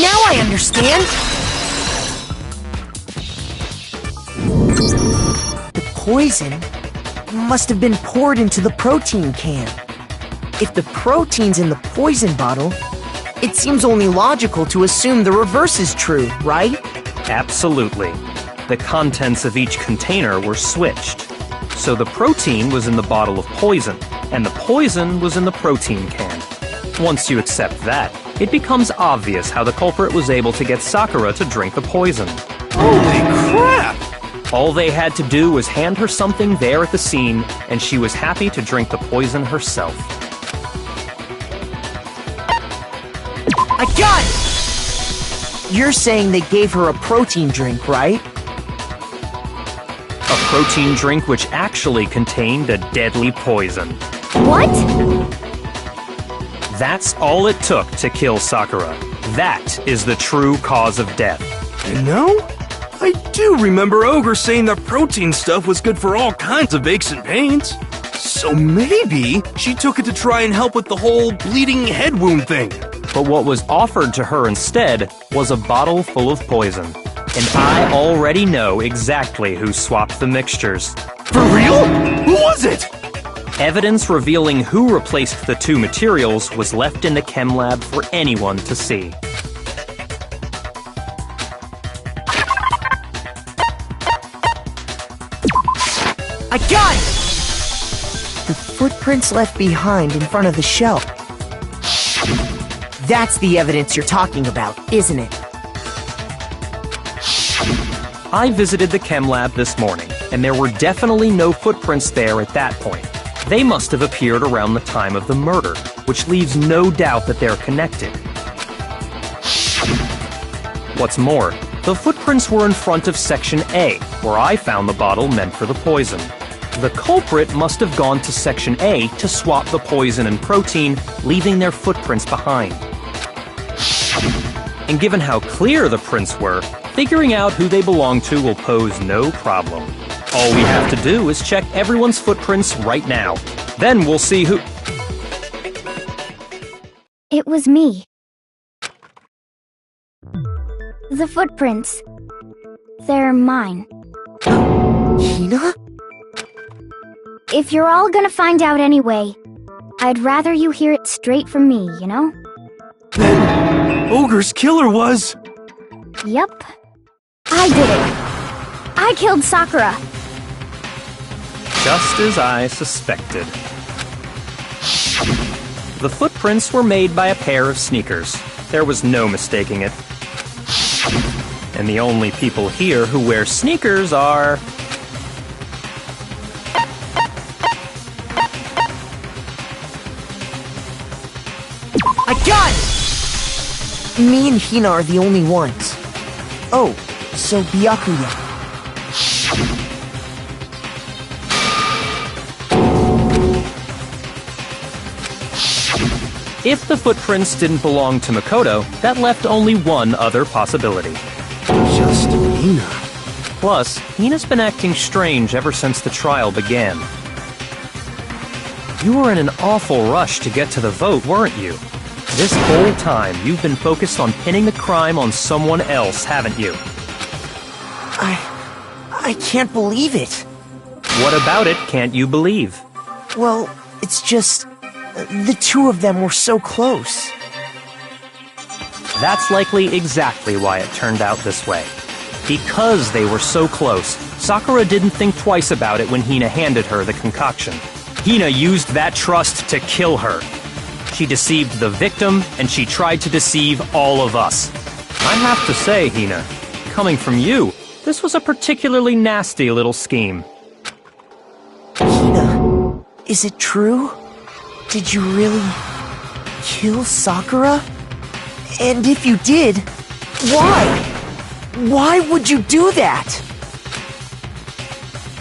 Now I understand! The poison must have been poured into the protein can. If the protein's in the poison bottle, it seems only logical to assume the reverse is true, right? Absolutely. The contents of each container were switched. So the protein was in the bottle of poison, and the poison was in the protein can. Once you accept that, it becomes obvious how the culprit was able to get Sakura to drink the poison. Holy crap! All they had to do was hand her something there at the scene, and she was happy to drink the poison herself. I got it! You're saying they gave her a protein drink, right? A protein drink which actually contained a deadly poison. What? That's all it took to kill Sakura. That is the true cause of death. You know, I do remember Ogre saying that protein stuff was good for all kinds of aches and pains. So maybe she took it to try and help with the whole bleeding head wound thing. But what was offered to her instead was a bottle full of poison. And I already know exactly who swapped the mixtures. For real? Who was it? Evidence revealing who replaced the two materials was left in the chem lab for anyone to see. I got it! The footprints left behind in front of the shelf. That's the evidence you're talking about, isn't it? I visited the chem lab this morning, and there were definitely no footprints there at that point. They must have appeared around the time of the murder, which leaves no doubt that they're connected. What's more, the footprints were in front of Section A, where I found the bottle meant for the poison. The culprit must have gone to Section A to swap the poison and protein, leaving their footprints behind. And given how clear the prints were, figuring out who they belong to will pose no problem. All we have to do is check everyone's footprints right now. Then we'll see who... It was me. The footprints. They're mine. Hina? If you're all gonna find out anyway, I'd rather you hear it straight from me, you know? Then Ogre's killer was... Yep. I did it. I killed Sakura. Just as I suspected. The footprints were made by a pair of sneakers. There was no mistaking it. And the only people here who wear sneakers are... I got it! Me and Hina are the only ones. Oh, so Byakuya. If the footprints didn't belong to Makoto, that left only one other possibility. Just Hina. Plus, Hina's been acting strange ever since the trial began. You were in an awful rush to get to the vote, weren't you? This whole time, you've been focused on pinning the crime on someone else, haven't you? I can't believe it. What about it can't you believe? Well, it's just... the two of them were so close. That's likely exactly why it turned out this way. Because they were so close, Sakura didn't think twice about it when Hina handed her the concoction. Hina used that trust to kill her. She deceived the victim, and she tried to deceive all of us. I have to say, Hina, coming from you, this was a particularly nasty little scheme. Hina, is it true? Did you really kill Sakura? And if you did, why? Why would you do that?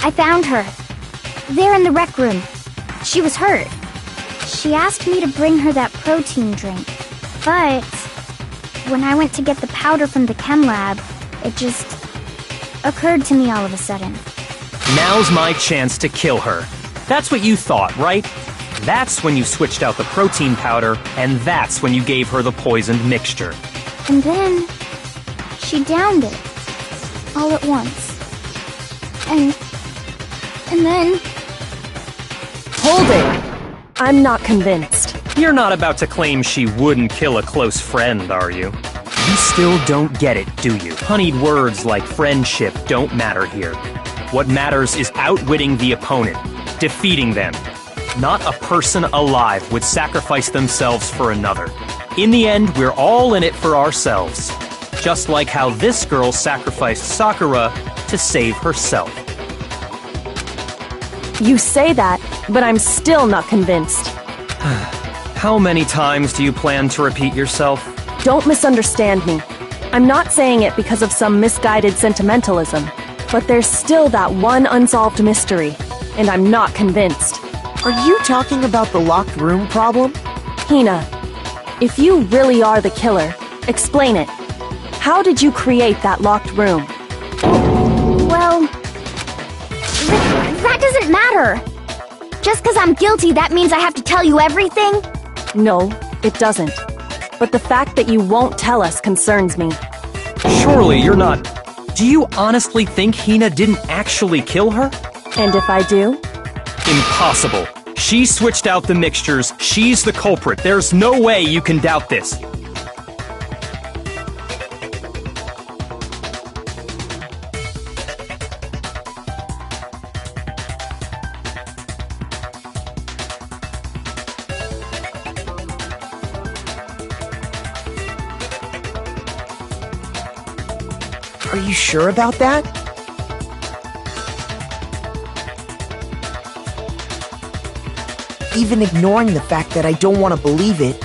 I found her. There in the rec room. She was hurt. She asked me to bring her that protein drink. But when I went to get the powder from the chem lab, it just occurred to me all of a sudden. Now's my chance to kill her. That's what you thought, right? That's when you switched out the protein powder, and that's when you gave her the poisoned mixture. And then she downed it all at once. And then Hold it! I'm not convinced. You're not about to claim she wouldn't kill a close friend, are you? You still don't get it, do you? Honeyed words like friendship don't matter here. What matters is outwitting the opponent, defeating them. Not a person alive would sacrifice themselves for another. In the end, we're all in it for ourselves. Just like how this girl sacrificed Sakura to save herself. You say that, but I'm still not convinced. How many times do you plan to repeat yourself? Don't misunderstand me. I'm not saying it because of some misguided sentimentalism, but there's still that one unsolved mystery, and I'm not convinced. Are you talking about the locked room problem? Hina, if you really are the killer, explain it. How did you create that locked room? well, that doesn't matter. Just because I'm guilty, that means I have to tell you everything? No, it doesn't. But the fact that you won't tell us concerns me. Surely you're not... Do you honestly think Hina didn't actually kill her? And if I do? Impossible. She switched out the mixtures. She's the culprit. There's no way you can doubt this. Are you sure about that? Even ignoring the fact that I don't want to believe it,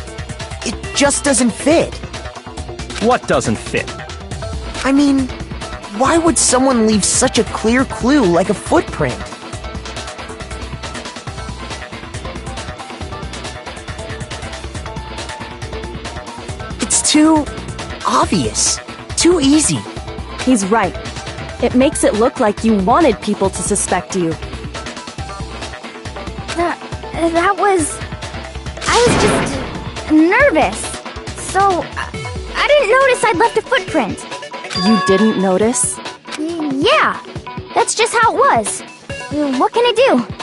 it just doesn't fit. What doesn't fit? I mean, why would someone leave such a clear clue like a footprint? It's too obvious, too easy. He's right. It makes it look like you wanted people to suspect you. That was... I was just nervous. So, I didn't notice I'd left a footprint. You didn't notice? Yeah, that's just how it was. What can I do?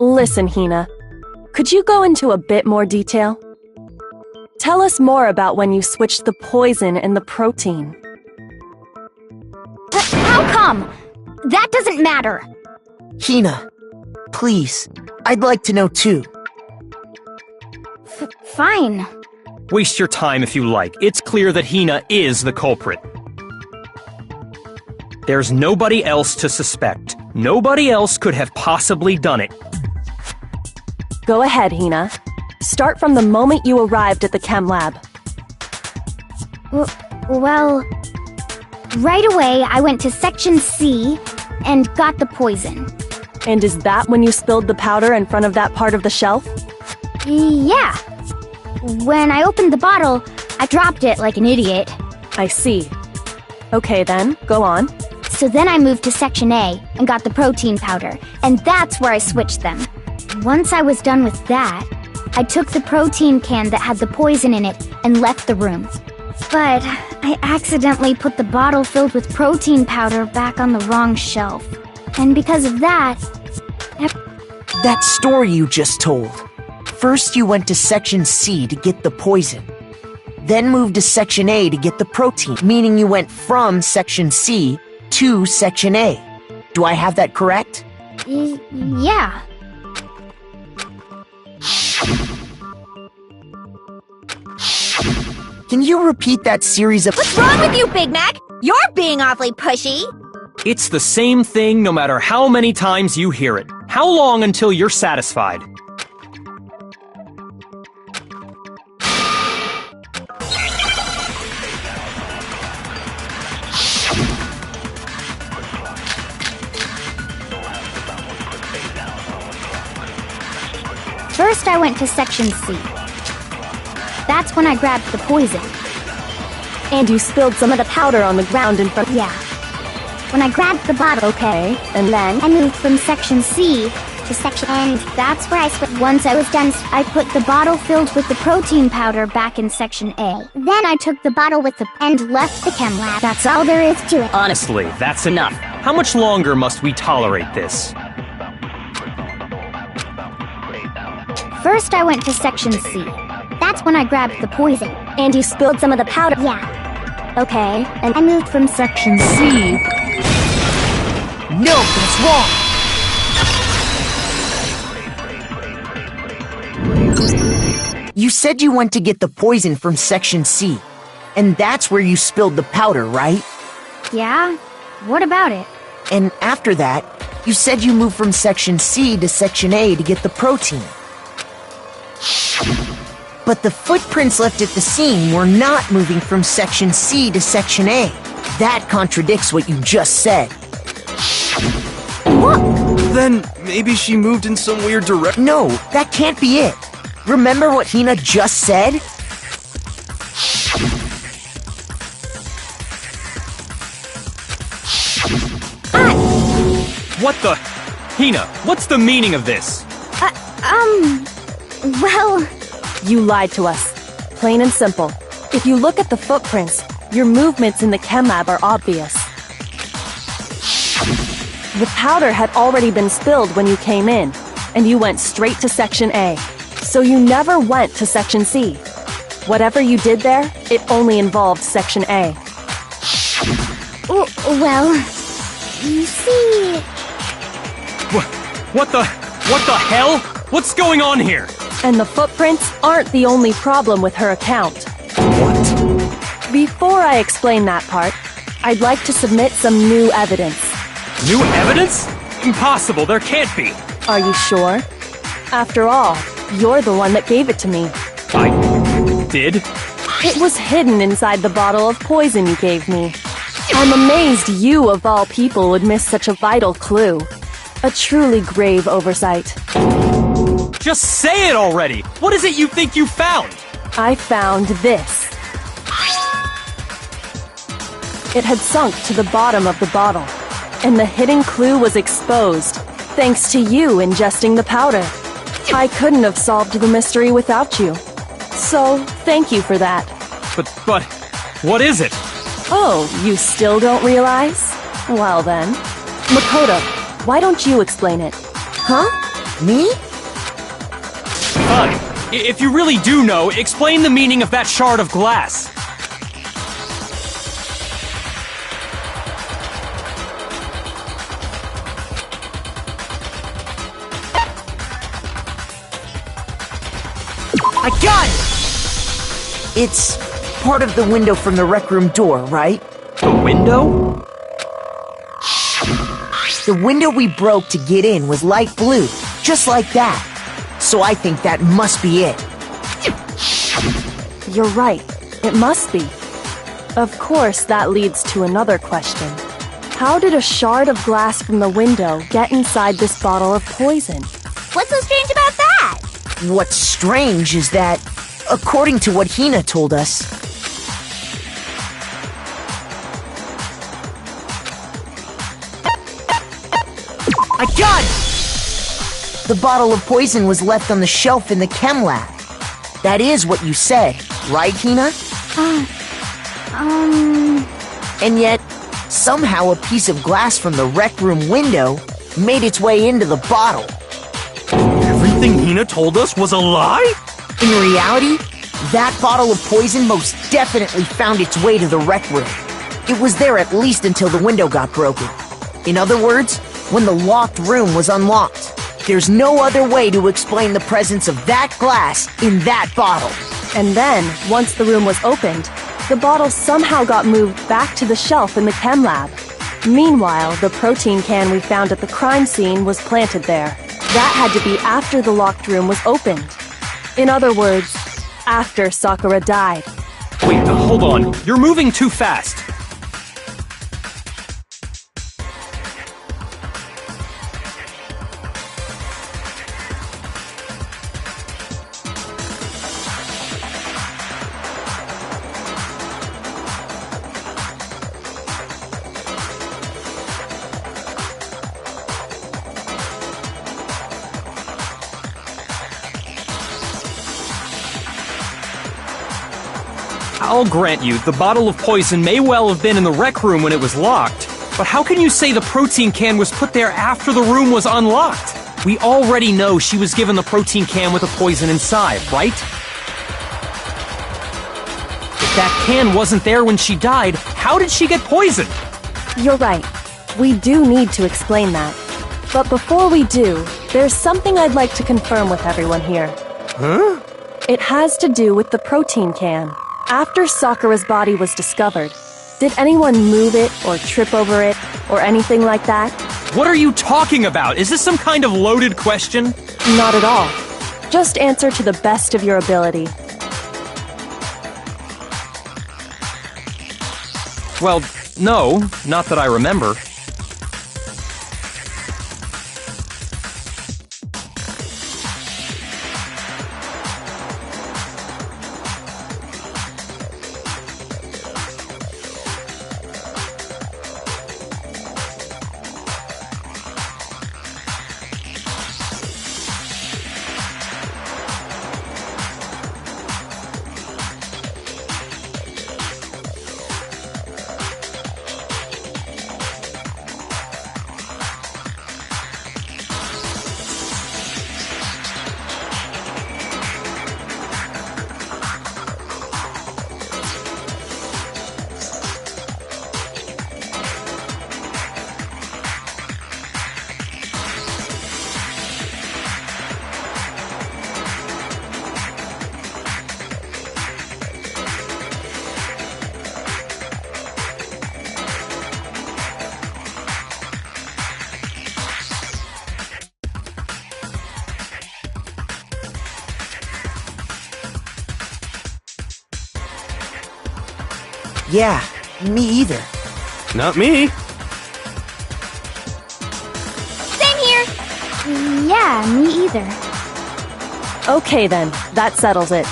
Listen, Hina. Could you go into a bit more detail? Tell us more about when you switched the poison and the protein. How come? That doesn't matter. Hina, please, I'd like to know too. Fine. Waste your time if you like. It's clear that Hina is the culprit. There's nobody else to suspect. Nobody else could have possibly done it. Go ahead, Hina. Start from the moment you arrived at the chem lab. Well, right away I went to Section C and got the poison. And is that when you spilled the powder in front of that part of the shelf? Yeah. When I opened the bottle, I dropped it like an idiot. I see. Okay then, go on. So then I moved to Section A and got the protein powder, and that's where I switched them. Once I was done with that, I took the protein can that had the poison in it and left the room. But I accidentally put the bottle filled with protein powder back on the wrong shelf. And because of that... That story you just told. First you went to Section C to get the poison. Then moved to Section A to get the protein, meaning you went from Section C to Section A. Do I have that correct? Yeah. Can you repeat that series of— What's wrong with you, Big Mac? You're being awfully pushy. It's the same thing no matter how many times you hear it. How long until you're satisfied? First I went to Section C. That's when I grabbed the poison. And you spilled some of the powder on the ground in front. Yeah. When I grabbed the bottle, Okay, and then? I moved from Section C to Section A, and that's where I switched. Once I was done, I put the bottle filled with the protein powder back in Section A. Then I took the bottle with the and left the chem lab. That's all there is to it. Honestly, that's enough. How much longer must we tolerate this? First I went to Section C. That's when I grabbed the poison. And you spilled some of the powder. Yeah. Okay, and I moved from Section C. No, that's wrong! You said you went to get the poison from Section C, and that's where you spilled the powder, right? Yeah? What about it? And after that, you said you moved from Section C to Section A to get the protein. But the footprints left at the scene were not moving from Section C to Section A. That contradicts what you just said. What? Then maybe she moved in some weird direction. No, that can't be it. Remember what Hina just said? What the? Hina, what's the meaning of this? Well... you lied to us. Plain and simple. If you look at the footprints, your movements in the chem lab are obvious. The powder had already been spilled when you came in, and you went straight to Section A. So you never went to Section C. Whatever you did there, it only involved Section A. Well... you see... What the hell? What's going on here? And the footprints aren't the only problem with her account. What? Before I explain that part, I'd like to submit some new evidence. New evidence? Impossible, there can't be. Are you sure? After all, you're the one that gave it to me. I did? It was hidden inside the bottle of poison you gave me. I'm amazed you, of all people, would miss such a vital clue. A truly grave oversight. Just say it already! What is it you think you found? I found this. It had sunk to the bottom of the bottle, and the hidden clue was exposed, thanks to you ingesting the powder. I couldn't have solved the mystery without you. So, thank you for that. But, what is it? Oh, you still don't realize? Well then. Makoto, why don't you explain it? Huh? Me? Fine. If you really do know, explain the meaning of that shard of glass. I got it! It's part of the window from the rec room door, right? The window? The window we broke to get in was light blue, just like that. So I think that must be it. You're right. It must be. Of course, that leads to another question. How did a shard of glass from the window get inside this bottle of poison? What's so strange about that? What's strange is that, according to what Hina told us, I got it! The bottle of poison was left on the shelf in the chem lab. That is what you said, right, Hina? And yet, somehow a piece of glass from the rec room window made its way into the bottle. Everything Hina told us was a lie? In reality, that bottle of poison most definitely found its way to the rec room. It was there at least until the window got broken. In other words, when the locked room was unlocked. There's no other way to explain the presence of that glass in that bottle. And then, once the room was opened, the bottle somehow got moved back to the shelf in the chem lab. Meanwhile, the protein can we found at the crime scene was planted there. That had to be after the locked room was opened. In other words, after Sakura died. Wait, hold on. You're moving too fast. I'll grant you, the bottle of poison may well have been in the rec room when it was locked, but how can you say the protein can was put there after the room was unlocked? We already know she was given the protein can with the poison inside, right? If that can wasn't there when she died, how did she get poisoned? You're right. We do need to explain that. But before we do, there's something I'd like to confirm with everyone here. Huh? It has to do with the protein can. After Sakura's body was discovered, did anyone move it or trip over it or anything like that? What are you talking about? Is this some kind of loaded question? Not at all. Just answer to the best of your ability. Well, no, not that I remember. Yeah, me either. Not me. Same here. Yeah, me either. Okay then, that settles it.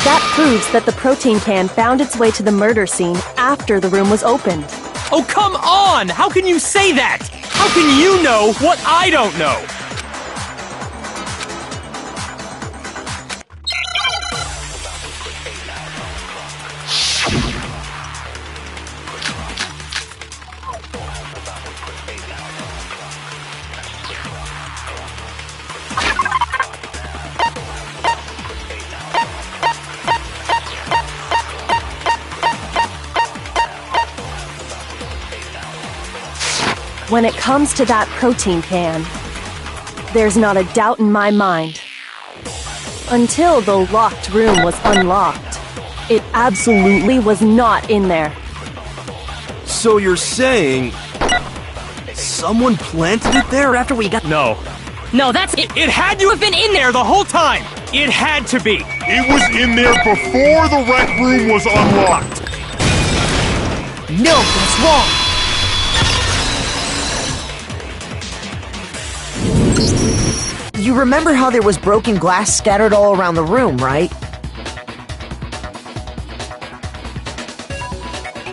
That proves that the protein can found its way to the murder scene after the room was opened. Oh, come on! How can you say that? How can you know what I don't know? When it comes to that protein can, there's not a doubt in my mind. Until the locked room was unlocked, it absolutely was not in there. So you're saying someone planted it there after we got... No. No, that's it. It had to have been in there the whole time! It had to be! It was in there before the rec room was unlocked. No, that's wrong. You remember how there was broken glass scattered all around the room, right?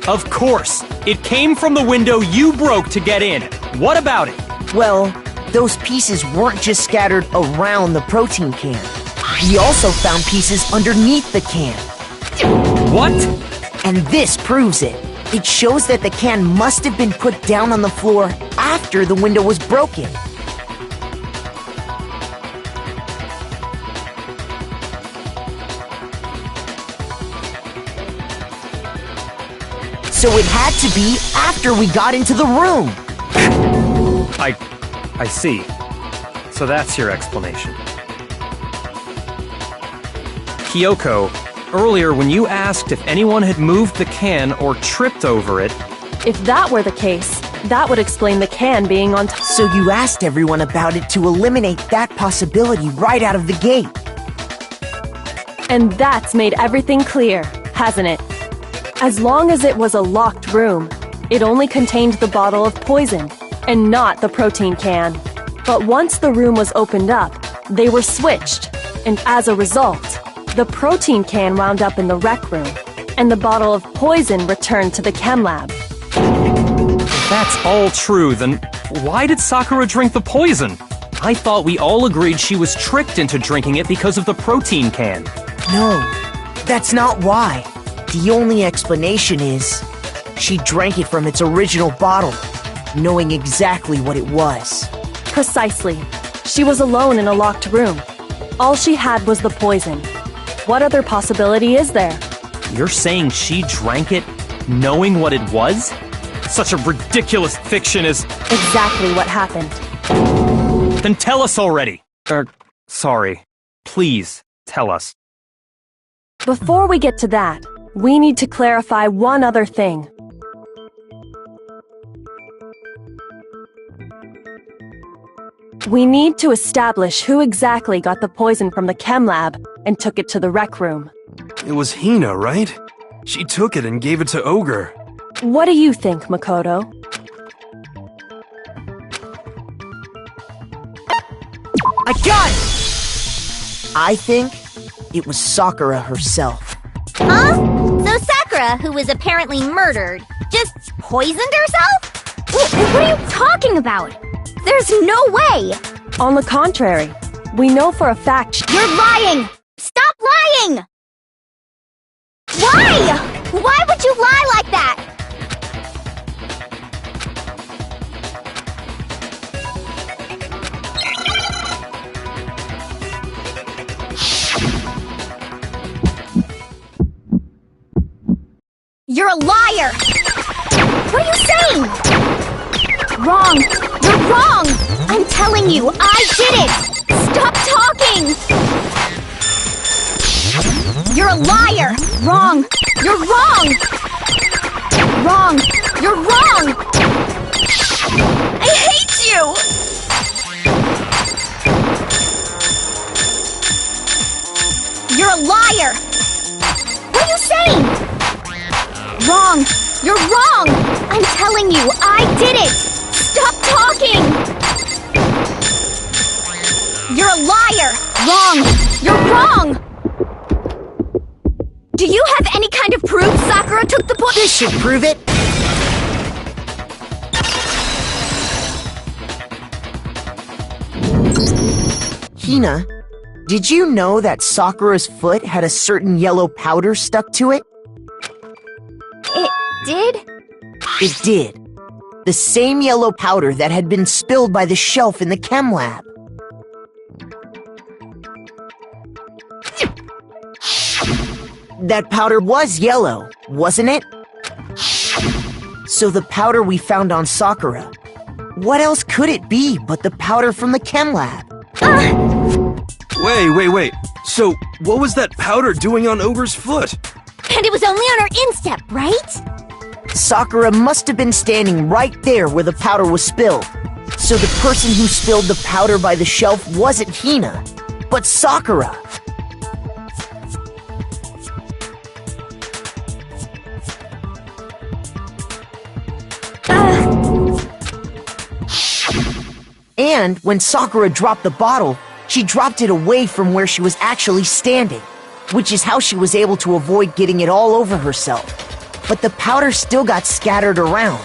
Of course! It came from the window you broke to get in. What about it? Well, those pieces weren't just scattered around the protein can. We also found pieces underneath the can. What? And this proves it. It shows that the can must have been put down on the floor after the window was broken. So it had to be after we got into the room. I see. So that's your explanation. Kyoko, earlier when you asked if anyone had moved the can or tripped over it... If that were the case, that would explain the can being on top. So you asked everyone about it to eliminate that possibility right out of the gate. And that's made everything clear, hasn't it? As long as it was a locked room, it only contained the bottle of poison, and not the protein can. But once the room was opened up, they were switched, and as a result, the protein can wound up in the rec room, and the bottle of poison returned to the chem lab. If that's all true, then why did Sakura drink the poison? I thought we all agreed she was tricked into drinking it because of the protein can. No, that's not why. The only explanation is she drank it from its original bottle, knowing exactly what it was. Precisely. She was alone in a locked room. All she had was the poison. What other possibility is there? You're saying she drank it knowing what it was? Such a ridiculous fiction is... Exactly what happened. Then tell us already! Sorry. Please, tell us. Before we get to that, we need to clarify one other thing. We need to establish who exactly got the poison from the chem lab and took it to the rec room. It was Hina, right? She took it and gave it to Ogre. What do you think, Makoto? I got it! I think it was Sakura herself. Huh? So Sakura, who was apparently murdered, just poisoned herself? What are you talking about? There's no way! On the contrary, we know for a fact You're lying! Stop lying! Why? Why would you lie like that? You're a liar! What are you saying? Wrong! You're wrong! I'm telling you, I did it! Stop talking! You're a liar! Wrong! You're wrong! Wrong! You're wrong! I hate you! You're a liar! What are you saying? Wrong! You're wrong! I'm telling you, I did it! Stop talking! You're a liar! Wrong! You're wrong! Do you have any kind of proof Sakura took the poison? This should prove it. Hina, did you know that Sakura's foot had a certain yellow powder stuck to it? It did? It did. The same yellow powder that had been spilled by the shelf in the chem lab. That powder was yellow, wasn't it? So the powder we found on Sakura, What else could it be but the powder from the chem lab? Wait. So, what was that powder doing on Ogre's foot? And it was only on her instep, right? Sakura must have been standing right there where the powder was spilled. So the person who spilled the powder by the shelf wasn't Hina, but Sakura. And when Sakura dropped the bottle, she dropped it away from where she was actually standing, which is how she was able to avoid getting it all over herself. But the powder still got scattered around,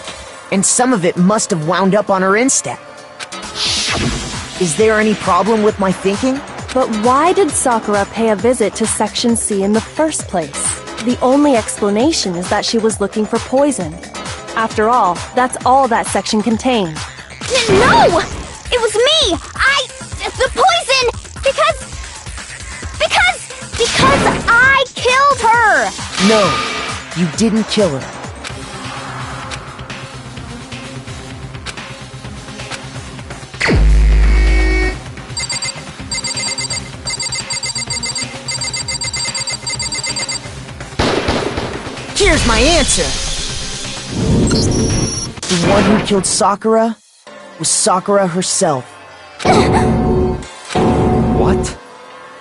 and some of it must have wound up on her instep. Is there any problem with my thinking? But why did Sakura pay a visit to Section C in the first place? The only explanation is that she was looking for poison. After all, that's all that section contained. No! It was me! The poison! Because I killed her! No, you didn't kill her. Here's my answer! The one who killed Sakura was Sakura herself. What?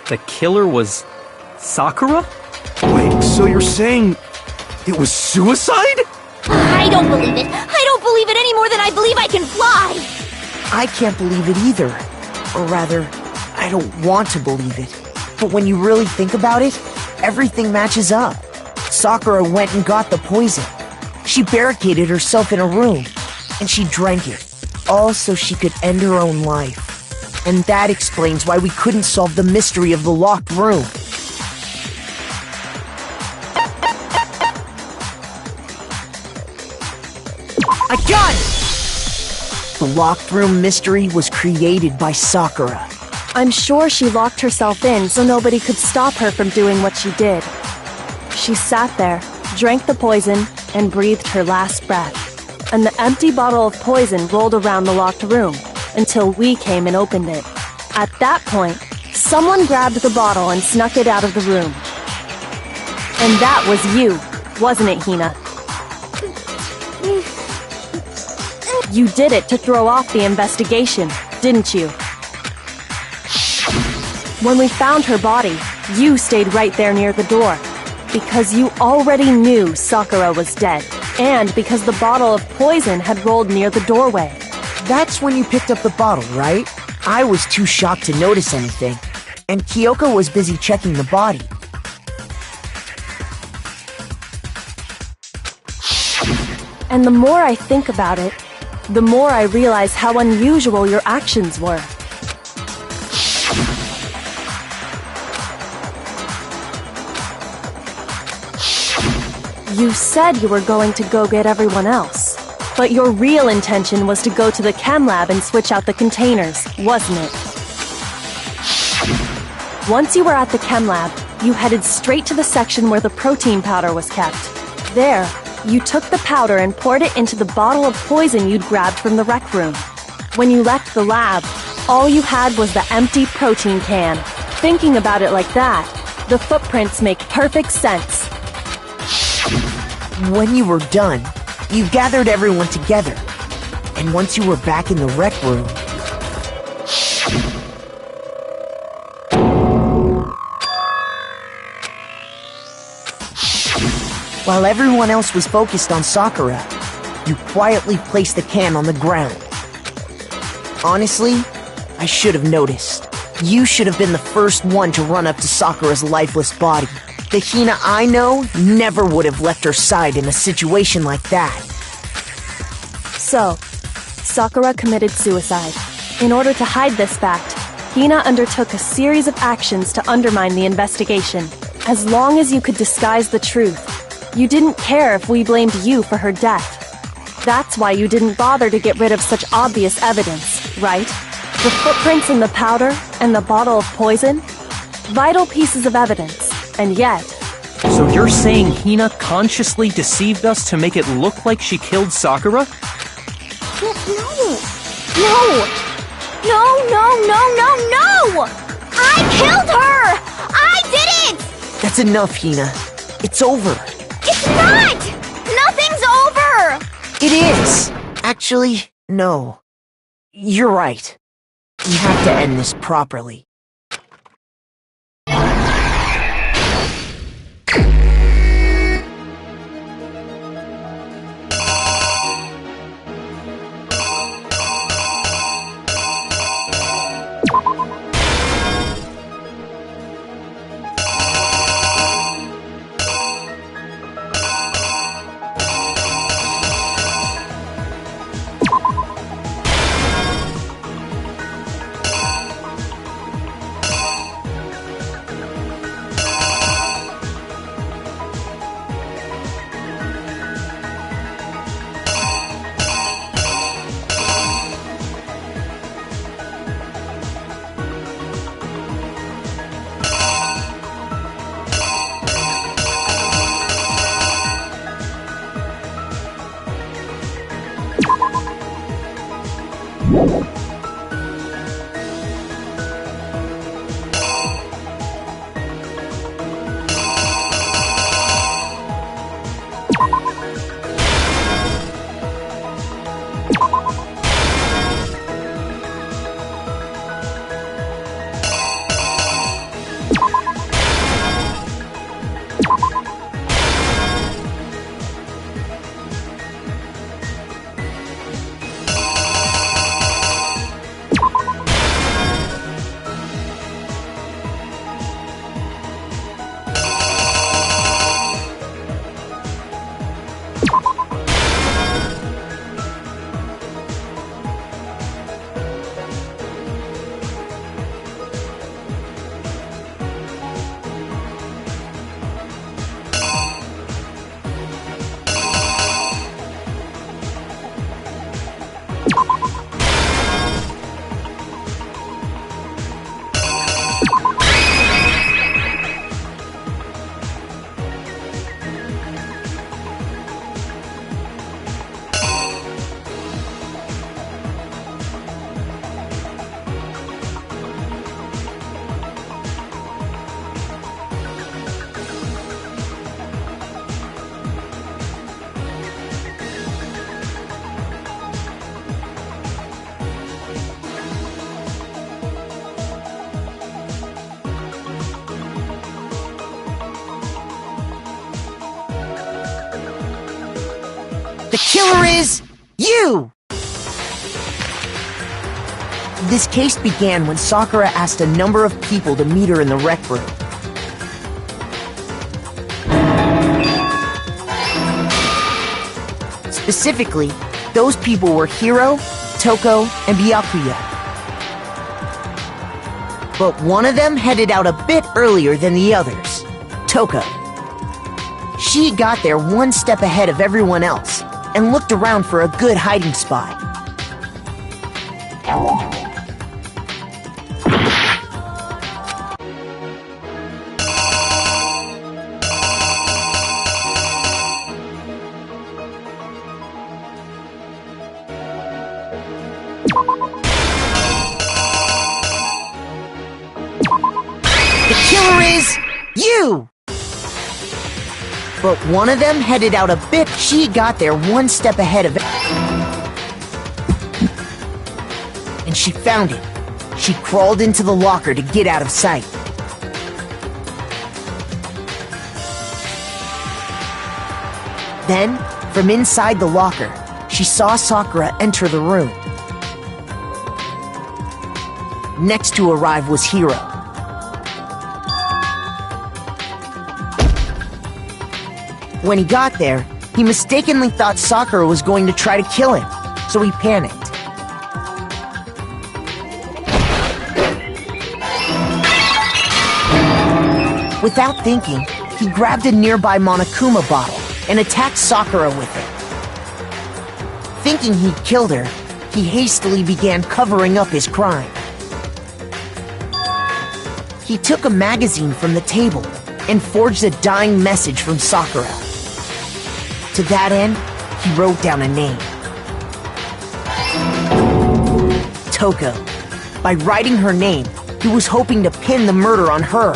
The killer was Sakura? Wait, so you're saying it was suicide? I don't believe it. I don't believe it any more than I believe I can fly. I can't believe it either. Or rather, I don't want to believe it. But when you really think about it, everything matches up. Sakura went and got the poison. She barricaded herself in a room, and she drank it, all so she could end her own life. And that explains why we couldn't solve the mystery of the locked room. I got it! The locked room mystery was created by Sakura. I'm sure she locked herself in so nobody could stop her from doing what she did. She sat there, drank the poison, and breathed her last breath. And the empty bottle of poison rolled around the locked room until we came and opened it. At that point, someone grabbed the bottle and snuck it out of the room. And that was you, wasn't it, Hina? You did it to throw off the investigation, didn't you? When we found her body, you stayed right there near the door. Because you already knew Sakura was dead, and because the bottle of poison had rolled near the doorway. That's when you picked up the bottle, right? I was too shocked to notice anything, and Kyoko was busy checking the body. And the more I think about it, the more I realize how unusual your actions were. You said you were going to go get everyone else, but your real intention was to go to the chem lab and switch out the containers, wasn't it? Once you were at the chem lab, you headed straight to the section where the protein powder was kept. There, you took the powder and poured it into the bottle of poison you'd grabbed from the rec room. When you left the lab, all you had was the empty protein can. Thinking about it like that, the footprints make perfect sense. When you were done, you gathered everyone together. And once you were back in the rec room... While everyone else was focused on Sakura, you quietly placed the can on the ground. Honestly, I should have noticed. You should have been the first one to run up to Sakura's lifeless body. The Hina I know never would have left her side in a situation like that. So, Sakura committed suicide. In order to hide this fact, Hina undertook a series of actions to undermine the investigation. As long as you could disguise the truth, you didn't care if we blamed you for her death. That's why you didn't bother to get rid of such obvious evidence, right? The footprints in the powder and the bottle of poison? Vital pieces of evidence. And yet... So you're saying Hina consciously deceived us to make it look like she killed Sakura? No, No! No, no, no, no, no! I killed her! I did it! That's enough, Hina. It's over. It's not! Nothing's over! It is! Actually, no. You're right. We have to end this properly. The killer is you! This case began when Sakura asked a number of people to meet her in the rec room. Specifically, those people were Hiro, Toko, and Byakuya. But one of them headed out a bit earlier than the others, Toko. She got there one step ahead of everyone else and looked around for a good hiding spot. The killer is you! But one of them headed out a bit. She got there one step ahead of it. And she found it. She crawled into the locker to get out of sight. Then, from inside the locker, she saw Sakura enter the room. Next to arrive was Hiro. When he got there, he mistakenly thought Sakura was going to try to kill him, so he panicked. Without thinking, he grabbed a nearby Monokuma bottle and attacked Sakura with it. Thinking he'd killed her, he hastily began covering up his crime. He took a magazine from the table and forged a dying message from Sakura. To that end, he wrote down a name. Toko. By writing her name, he was hoping to pin the murder on her.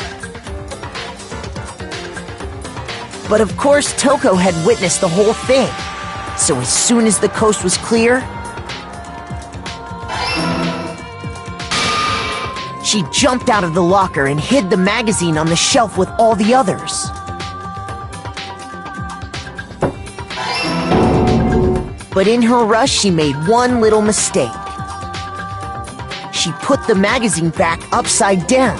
But of course, Toko had witnessed the whole thing. So as soon as the coast was clear, she jumped out of the locker and hid the magazine on the shelf with all the others. But in her rush, she made one little mistake. She put the magazine back upside down.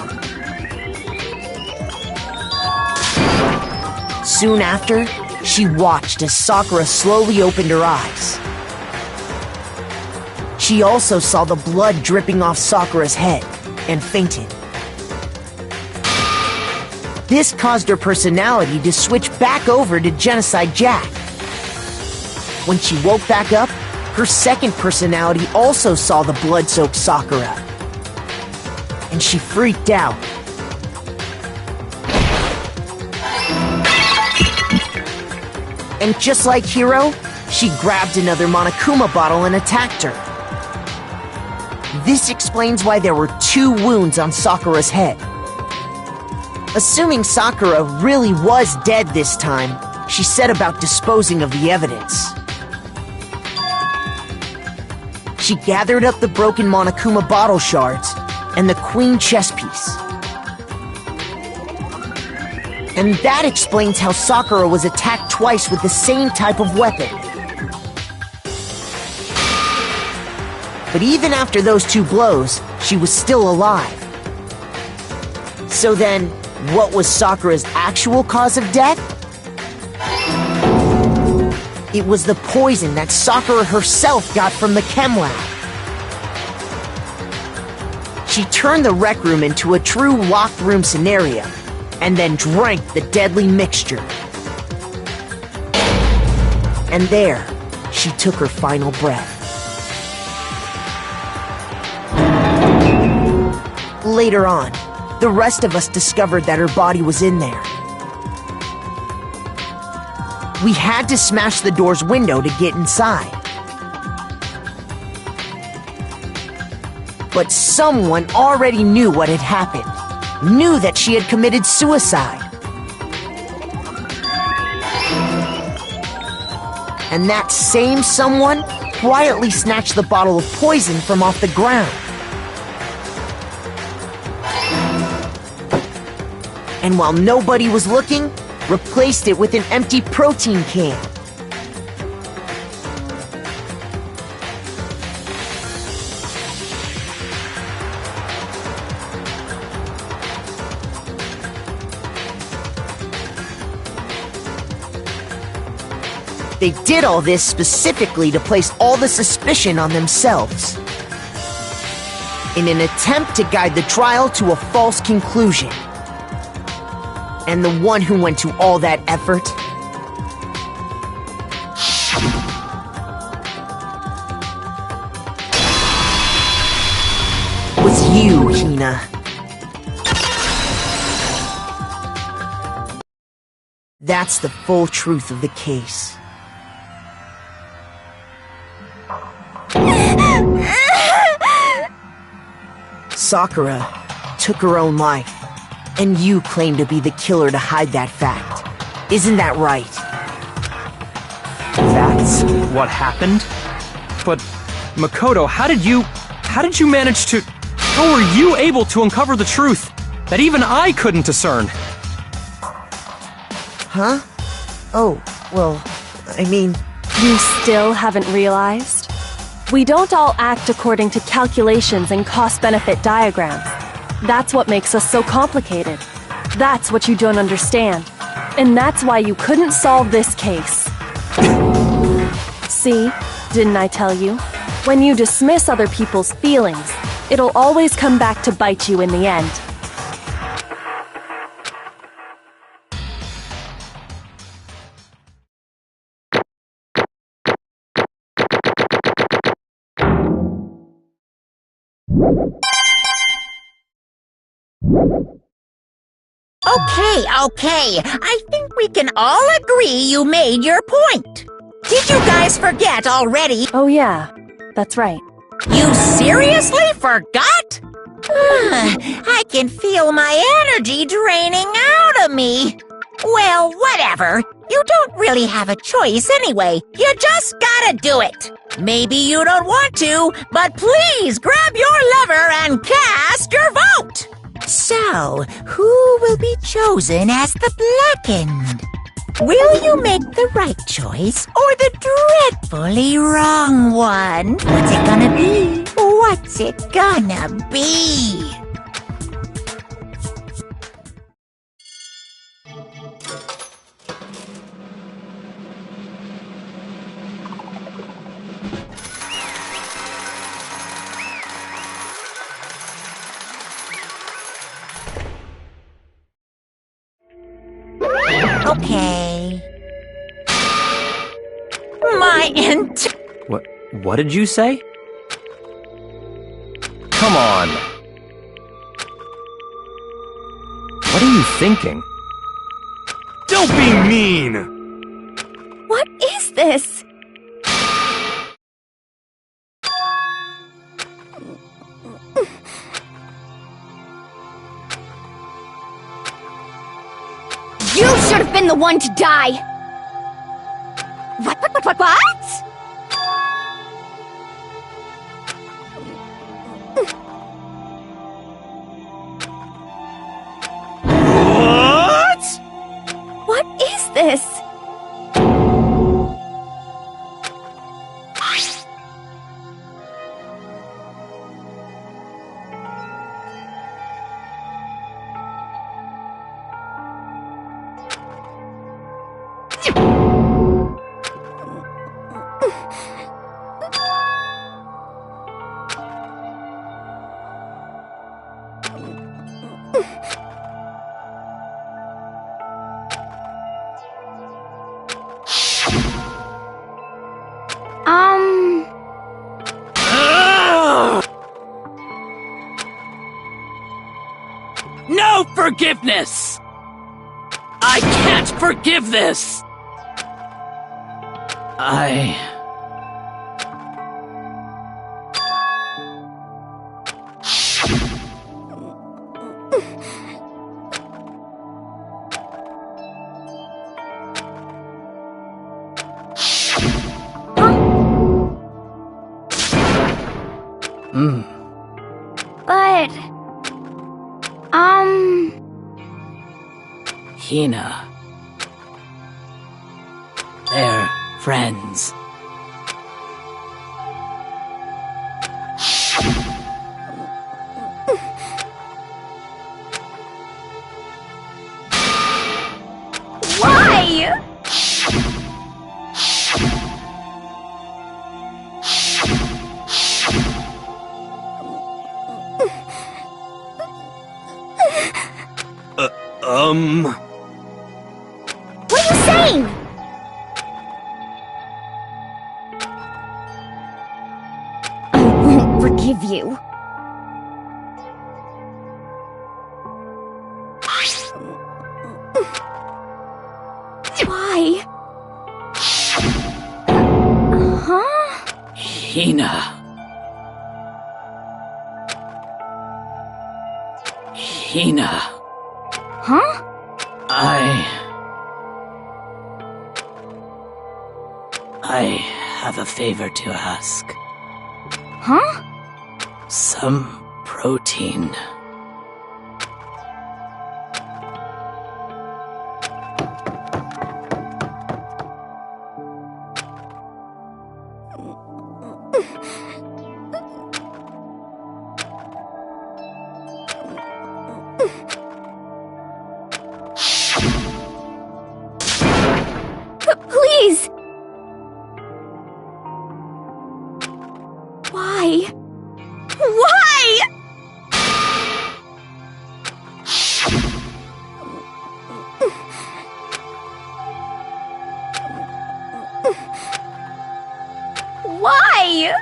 Soon after, she watched as Sakura slowly opened her eyes. She also saw the blood dripping off Sakura's head and fainted. This caused her personality to switch back over to Genocide Jack. When she woke back up, her second personality also saw the blood-soaked Sakura. And she freaked out. And just like Hiro, she grabbed another Monokuma bottle and attacked her. This explains why there were 2 wounds on Sakura's head. Assuming Sakura really was dead this time, she set about disposing of the evidence. She gathered up the broken Monokuma bottle shards and the queen chess piece. And that explains how Sakura was attacked twice with the same type of weapon. But even after those 2 blows, she was still alive. So then, what was Sakura's actual cause of death? It was the poison that Sakura herself got from the chem lab. She turned the rec room into a true locked room scenario, and then drank the deadly mixture. And there, she took her final breath. Later on, the rest of us discovered that her body was in there. We had to smash the door's window to get inside. But someone already knew what had happened, knew that she had committed suicide. And that same someone quietly snatched the bottle of poison from off the ground. And while nobody was looking, replaced it with an empty protein can. They did all this specifically to place all the suspicion on themselves, in an attempt to guide the trial to a false conclusion. And the one who went to all that effort was you, Hina. That's the full truth of the case. Sakura took her own life, and you claim to be the killer to hide that fact. Isn't that right? That's what happened? But, Makoto, how did you manage to... How were you able to uncover the truth that even I couldn't discern? Huh? Oh, well, I mean... You still haven't realized? We don't all act according to calculations and cost-benefit diagrams. That's what makes us so complicated. That's what you don't understand. And that's why you couldn't solve this case. See? Didn't I tell you? When you dismiss other people's feelings, it'll always come back to bite you in the end. Okay. I think we can all agree you made your point. Did you guys forget already? Oh yeah, that's right. You seriously forgot? I can feel my energy draining out of me. Well, whatever. You don't really have a choice anyway. You just gotta do it. Maybe you don't want to, but please grab your lever and cast your vote. So, who will be chosen as the blackened? Will you make the right choice or the dreadfully wrong one? What's it gonna be? What's it gonna be? Okay. What did you say? Come on. What are you thinking? Don't be mean! What is this? You should have been the one to die! What? What? What is this? No forgiveness! I can't forgive this! But... Hina. They're friends. Why? What are you saying? I won't forgive you. Why? Huh? Hina. Hina. Huh? I have a favor to ask. Huh? Some protein. Please! Why? Why? Why?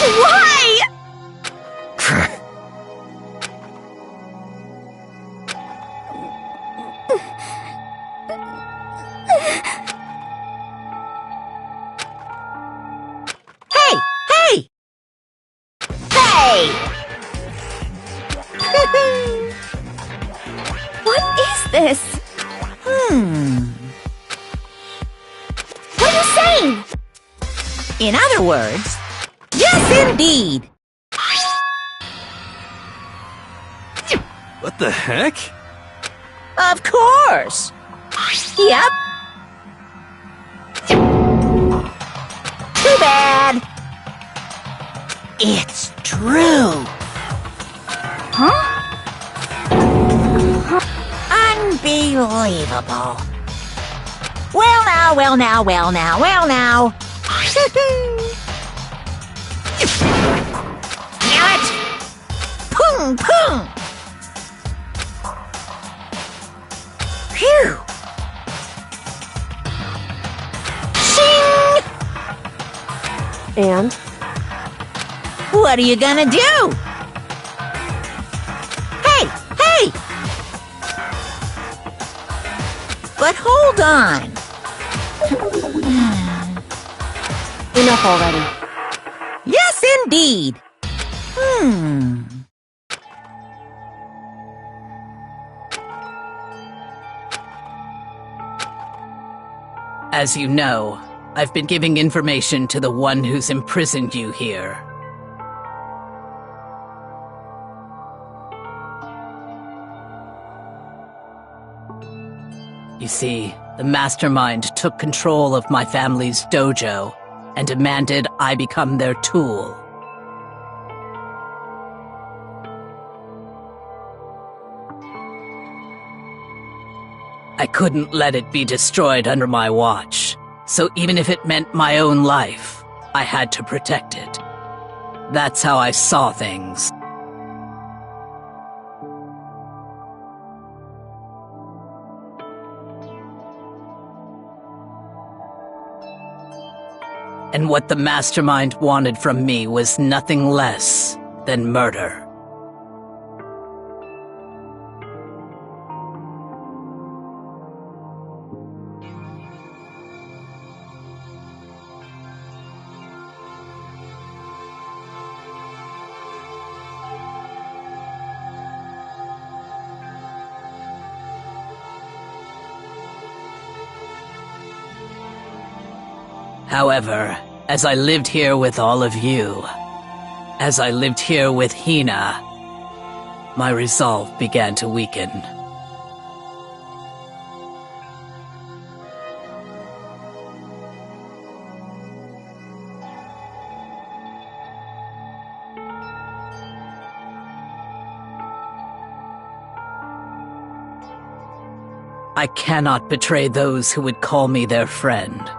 Why? In other words, yes, indeed. What the heck? Of course. Yep. Too bad. It's true. Huh? Unbelievable. Well now, well now, well now, well now. Damn it! Pung, pung! Phew! Shing! And? What are you gonna do? Hey! Hey! But hold on. Enough already. Yes, indeed. As you know, I've been giving information to the one who's imprisoned you here. You see, the mastermind took control of my family's dojo and demanded I become their tool. I couldn't let it be destroyed under my watch, so even if it meant my own life, I had to protect it. That's how I saw things. And what the mastermind wanted from me was nothing less than murder. However, as I lived here with all of you, as I lived here with Hina, my resolve began to weaken. I cannot betray those who would call me their friend.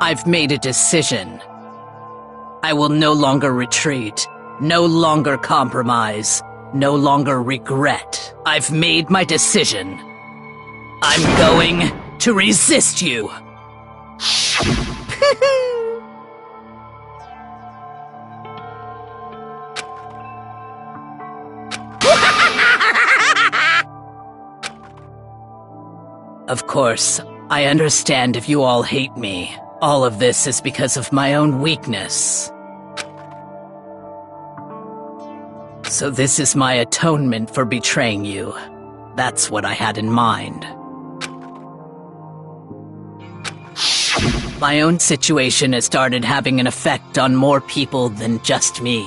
I've made a decision. I will no longer retreat, no longer compromise, no longer regret. I've made my decision. I'm going to resist you. Of course, I understand if you all hate me. All of this is because of my own weakness. So this is my atonement for betraying you. That's what I had in mind. My own situation has started having an effect on more people than just me.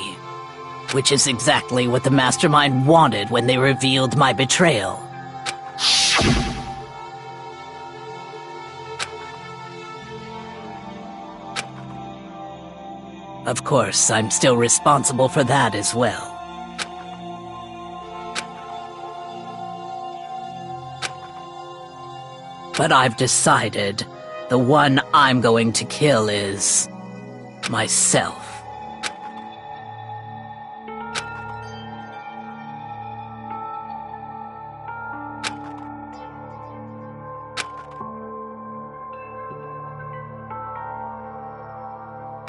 Which is exactly what the mastermind wanted when they revealed my betrayal. Of course, I'm still responsible for that as well. But I've decided the one I'm going to kill is myself.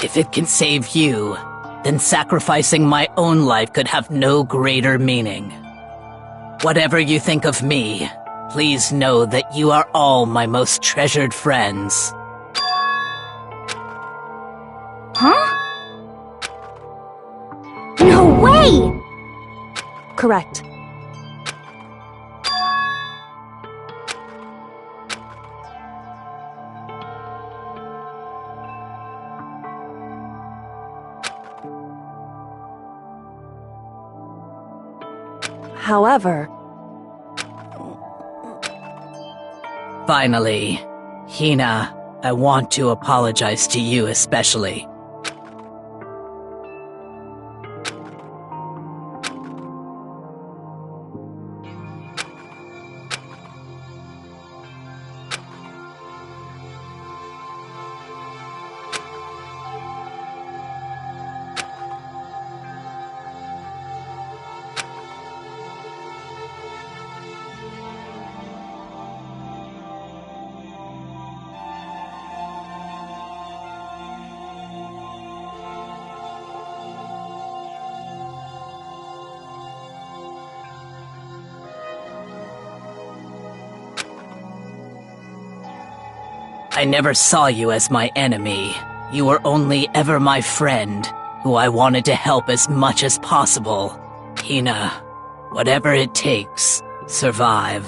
If it can save you, then sacrificing my own life could have no greater meaning. Whatever you think of me, please know that you are all my most treasured friends. Huh? No way! correct. However, Finally, Hina, I want to apologize to you especially. I never saw you as my enemy. You were only ever my friend, who I wanted to help as much as possible. Hina, whatever it takes, survive.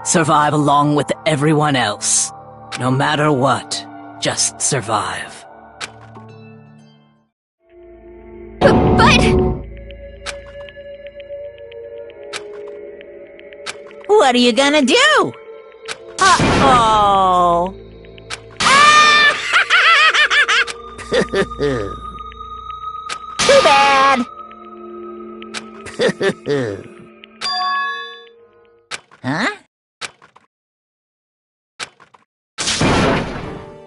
Survive along with everyone else. No matter what, just survive. But... What are you gonna do? Uh-oh. Too bad. Huh?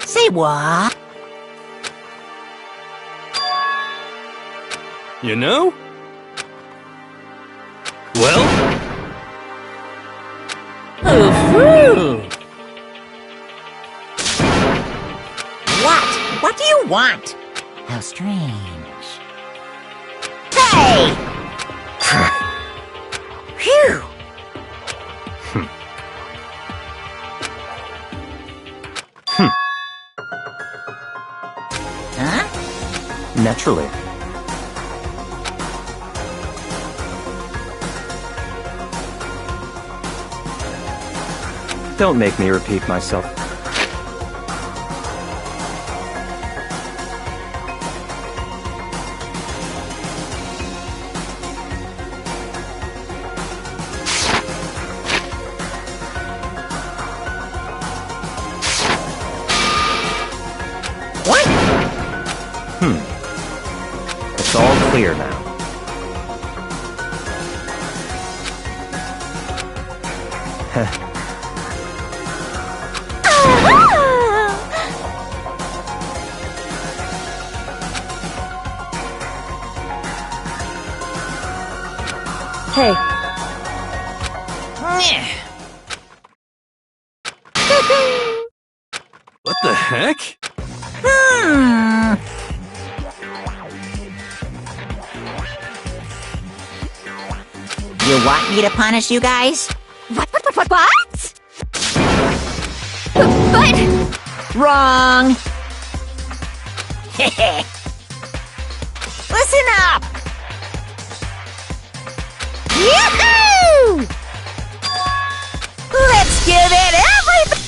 Say what? You know? Well? Ooh. What do you want? How strange. Hey! Phew! Huh? Naturally. Don't make me repeat myself. It's all clear now. hey, What the heck? You want me to punish you guys? What? But... Wrong! Listen up! Yahoo! Let's give it everything!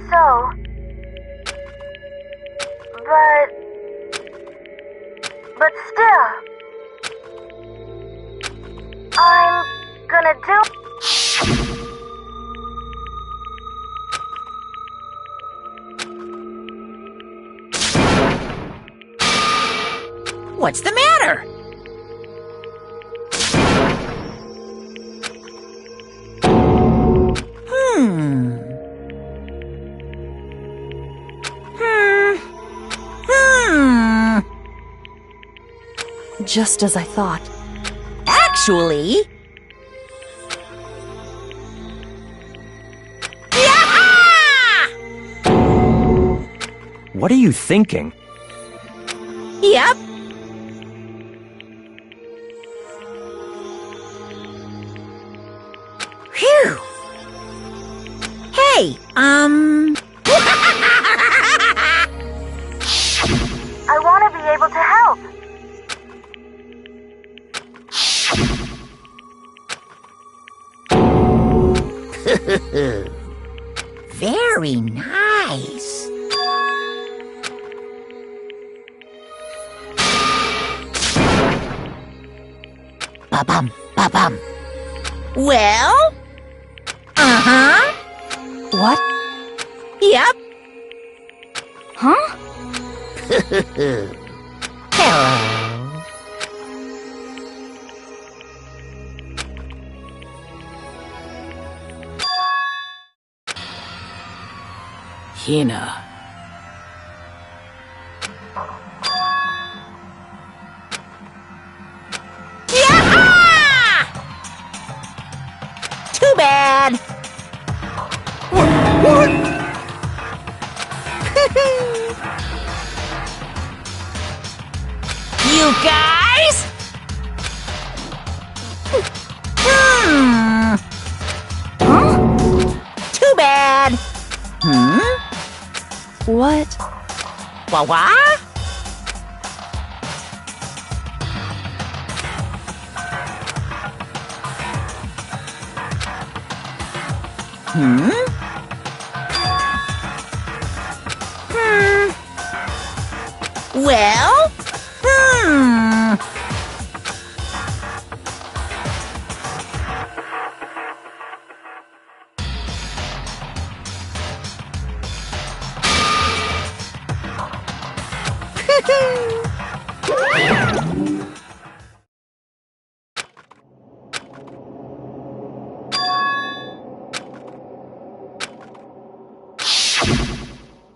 So... But still... I'm gonna do... What's the matter? Just as I thought. Actually... What are you thinking? Yep. Phew. Hey, I want to be able to help. Very nice. Ba-bum, ba-bum. Well? Uh-huh. What? Yep. Huh? Hello. Hina. Too bad. What? You guys? Too bad. What? Wah-wah? Well?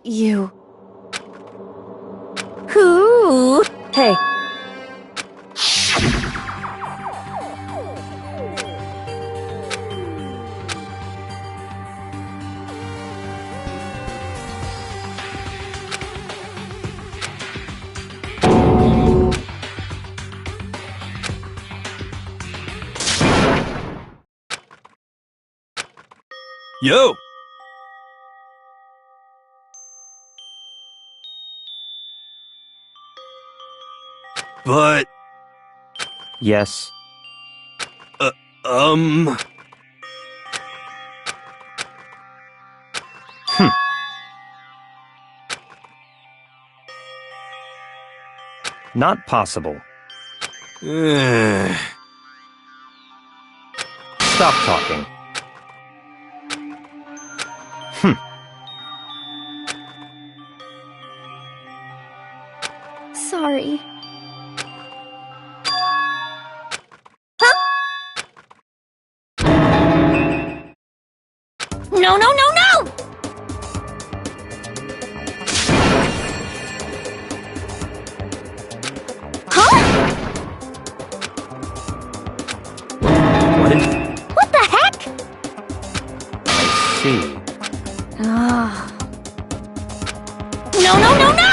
You. Who? Hey. Yo! But... Yes. Not possible. Stop talking. Sorry. No, no, no, no! What the heck? See. Ah. No, no, no, no!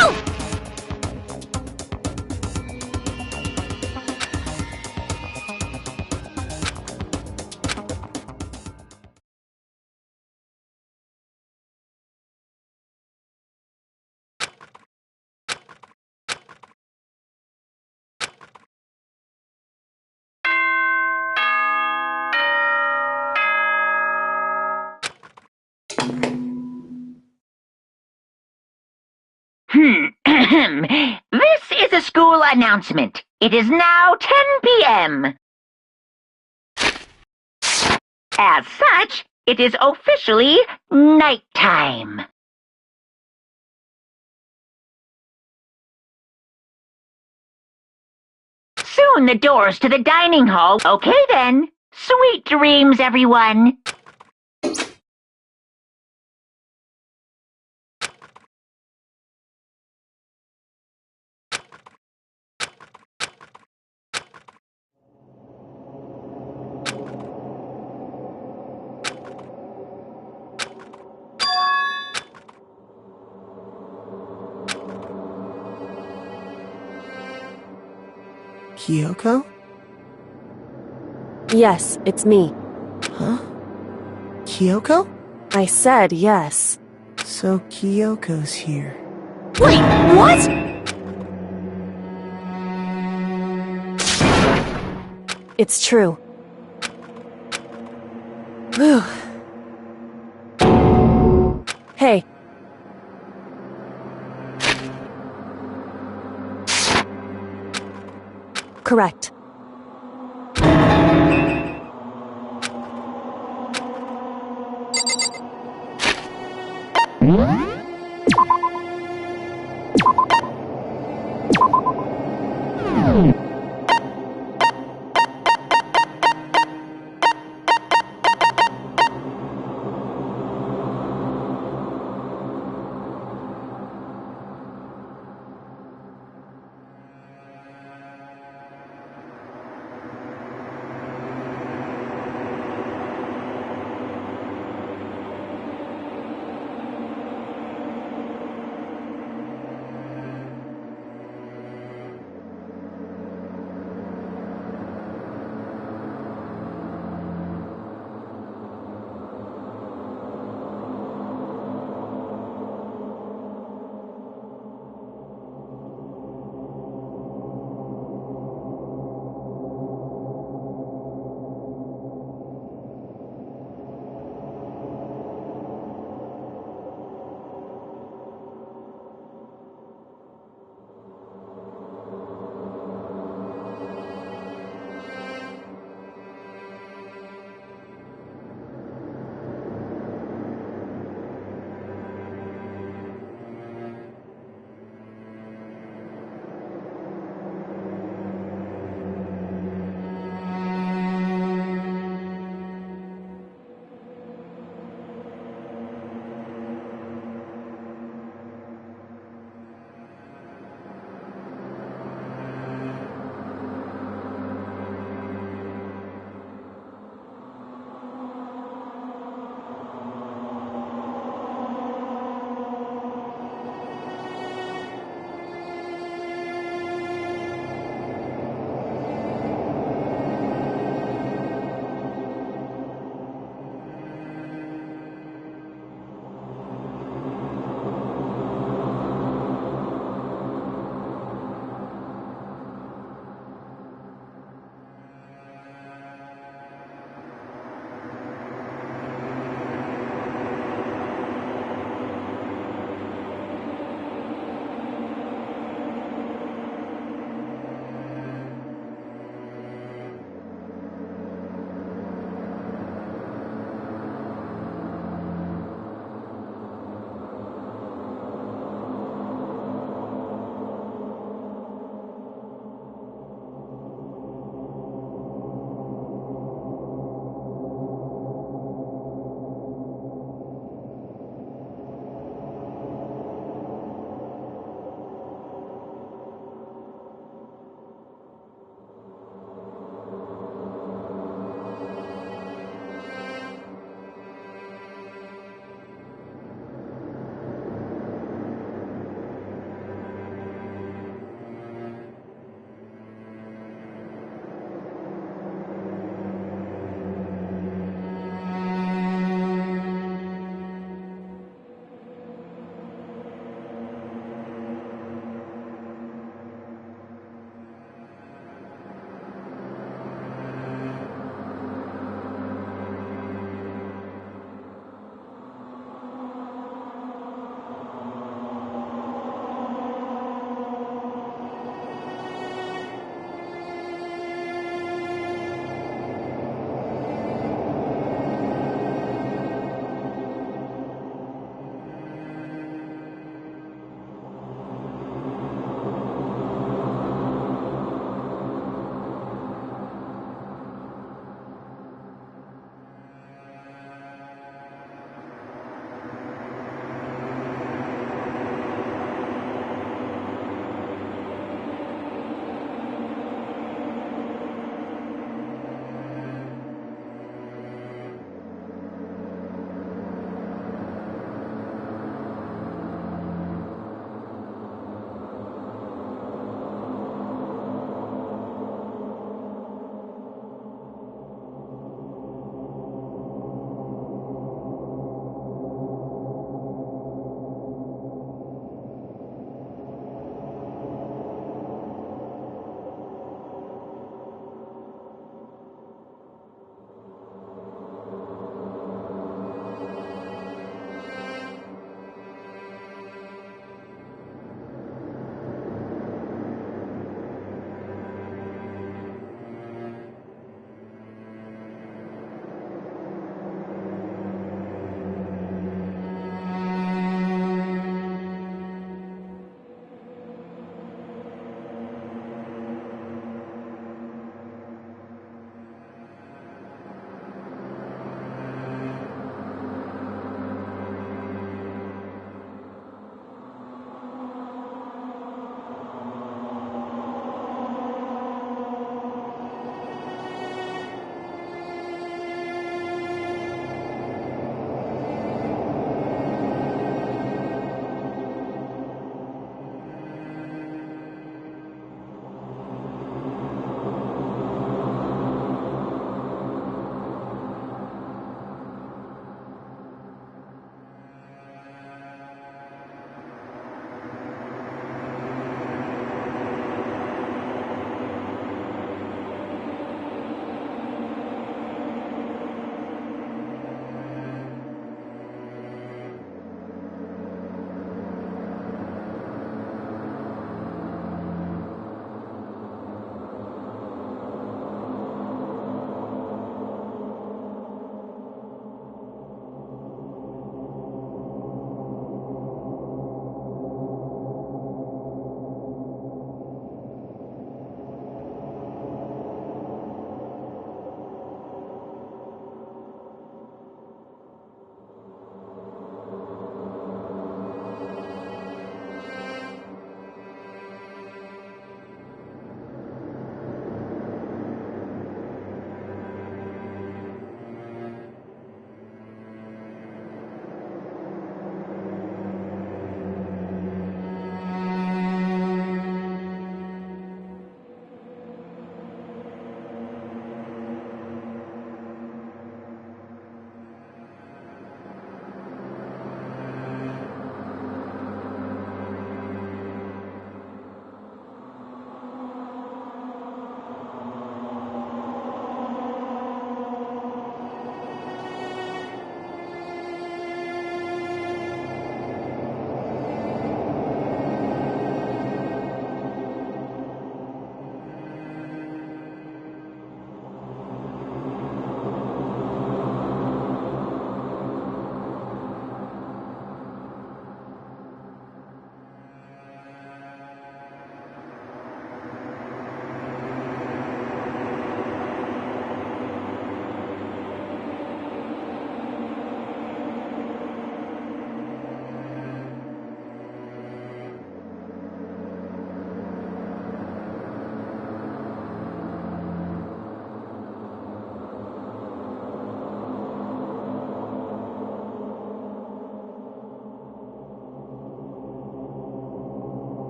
This is a school announcement. It is now 10 p.m. As such, it is officially nighttime. Soon the doors to the dining hall. Okay then. Sweet dreams, everyone. Kyoko? Yes, it's me. Huh? Kyoko? I said yes. So Kyoko's here. Wait, what? It's true. Whew. Hey. Correct.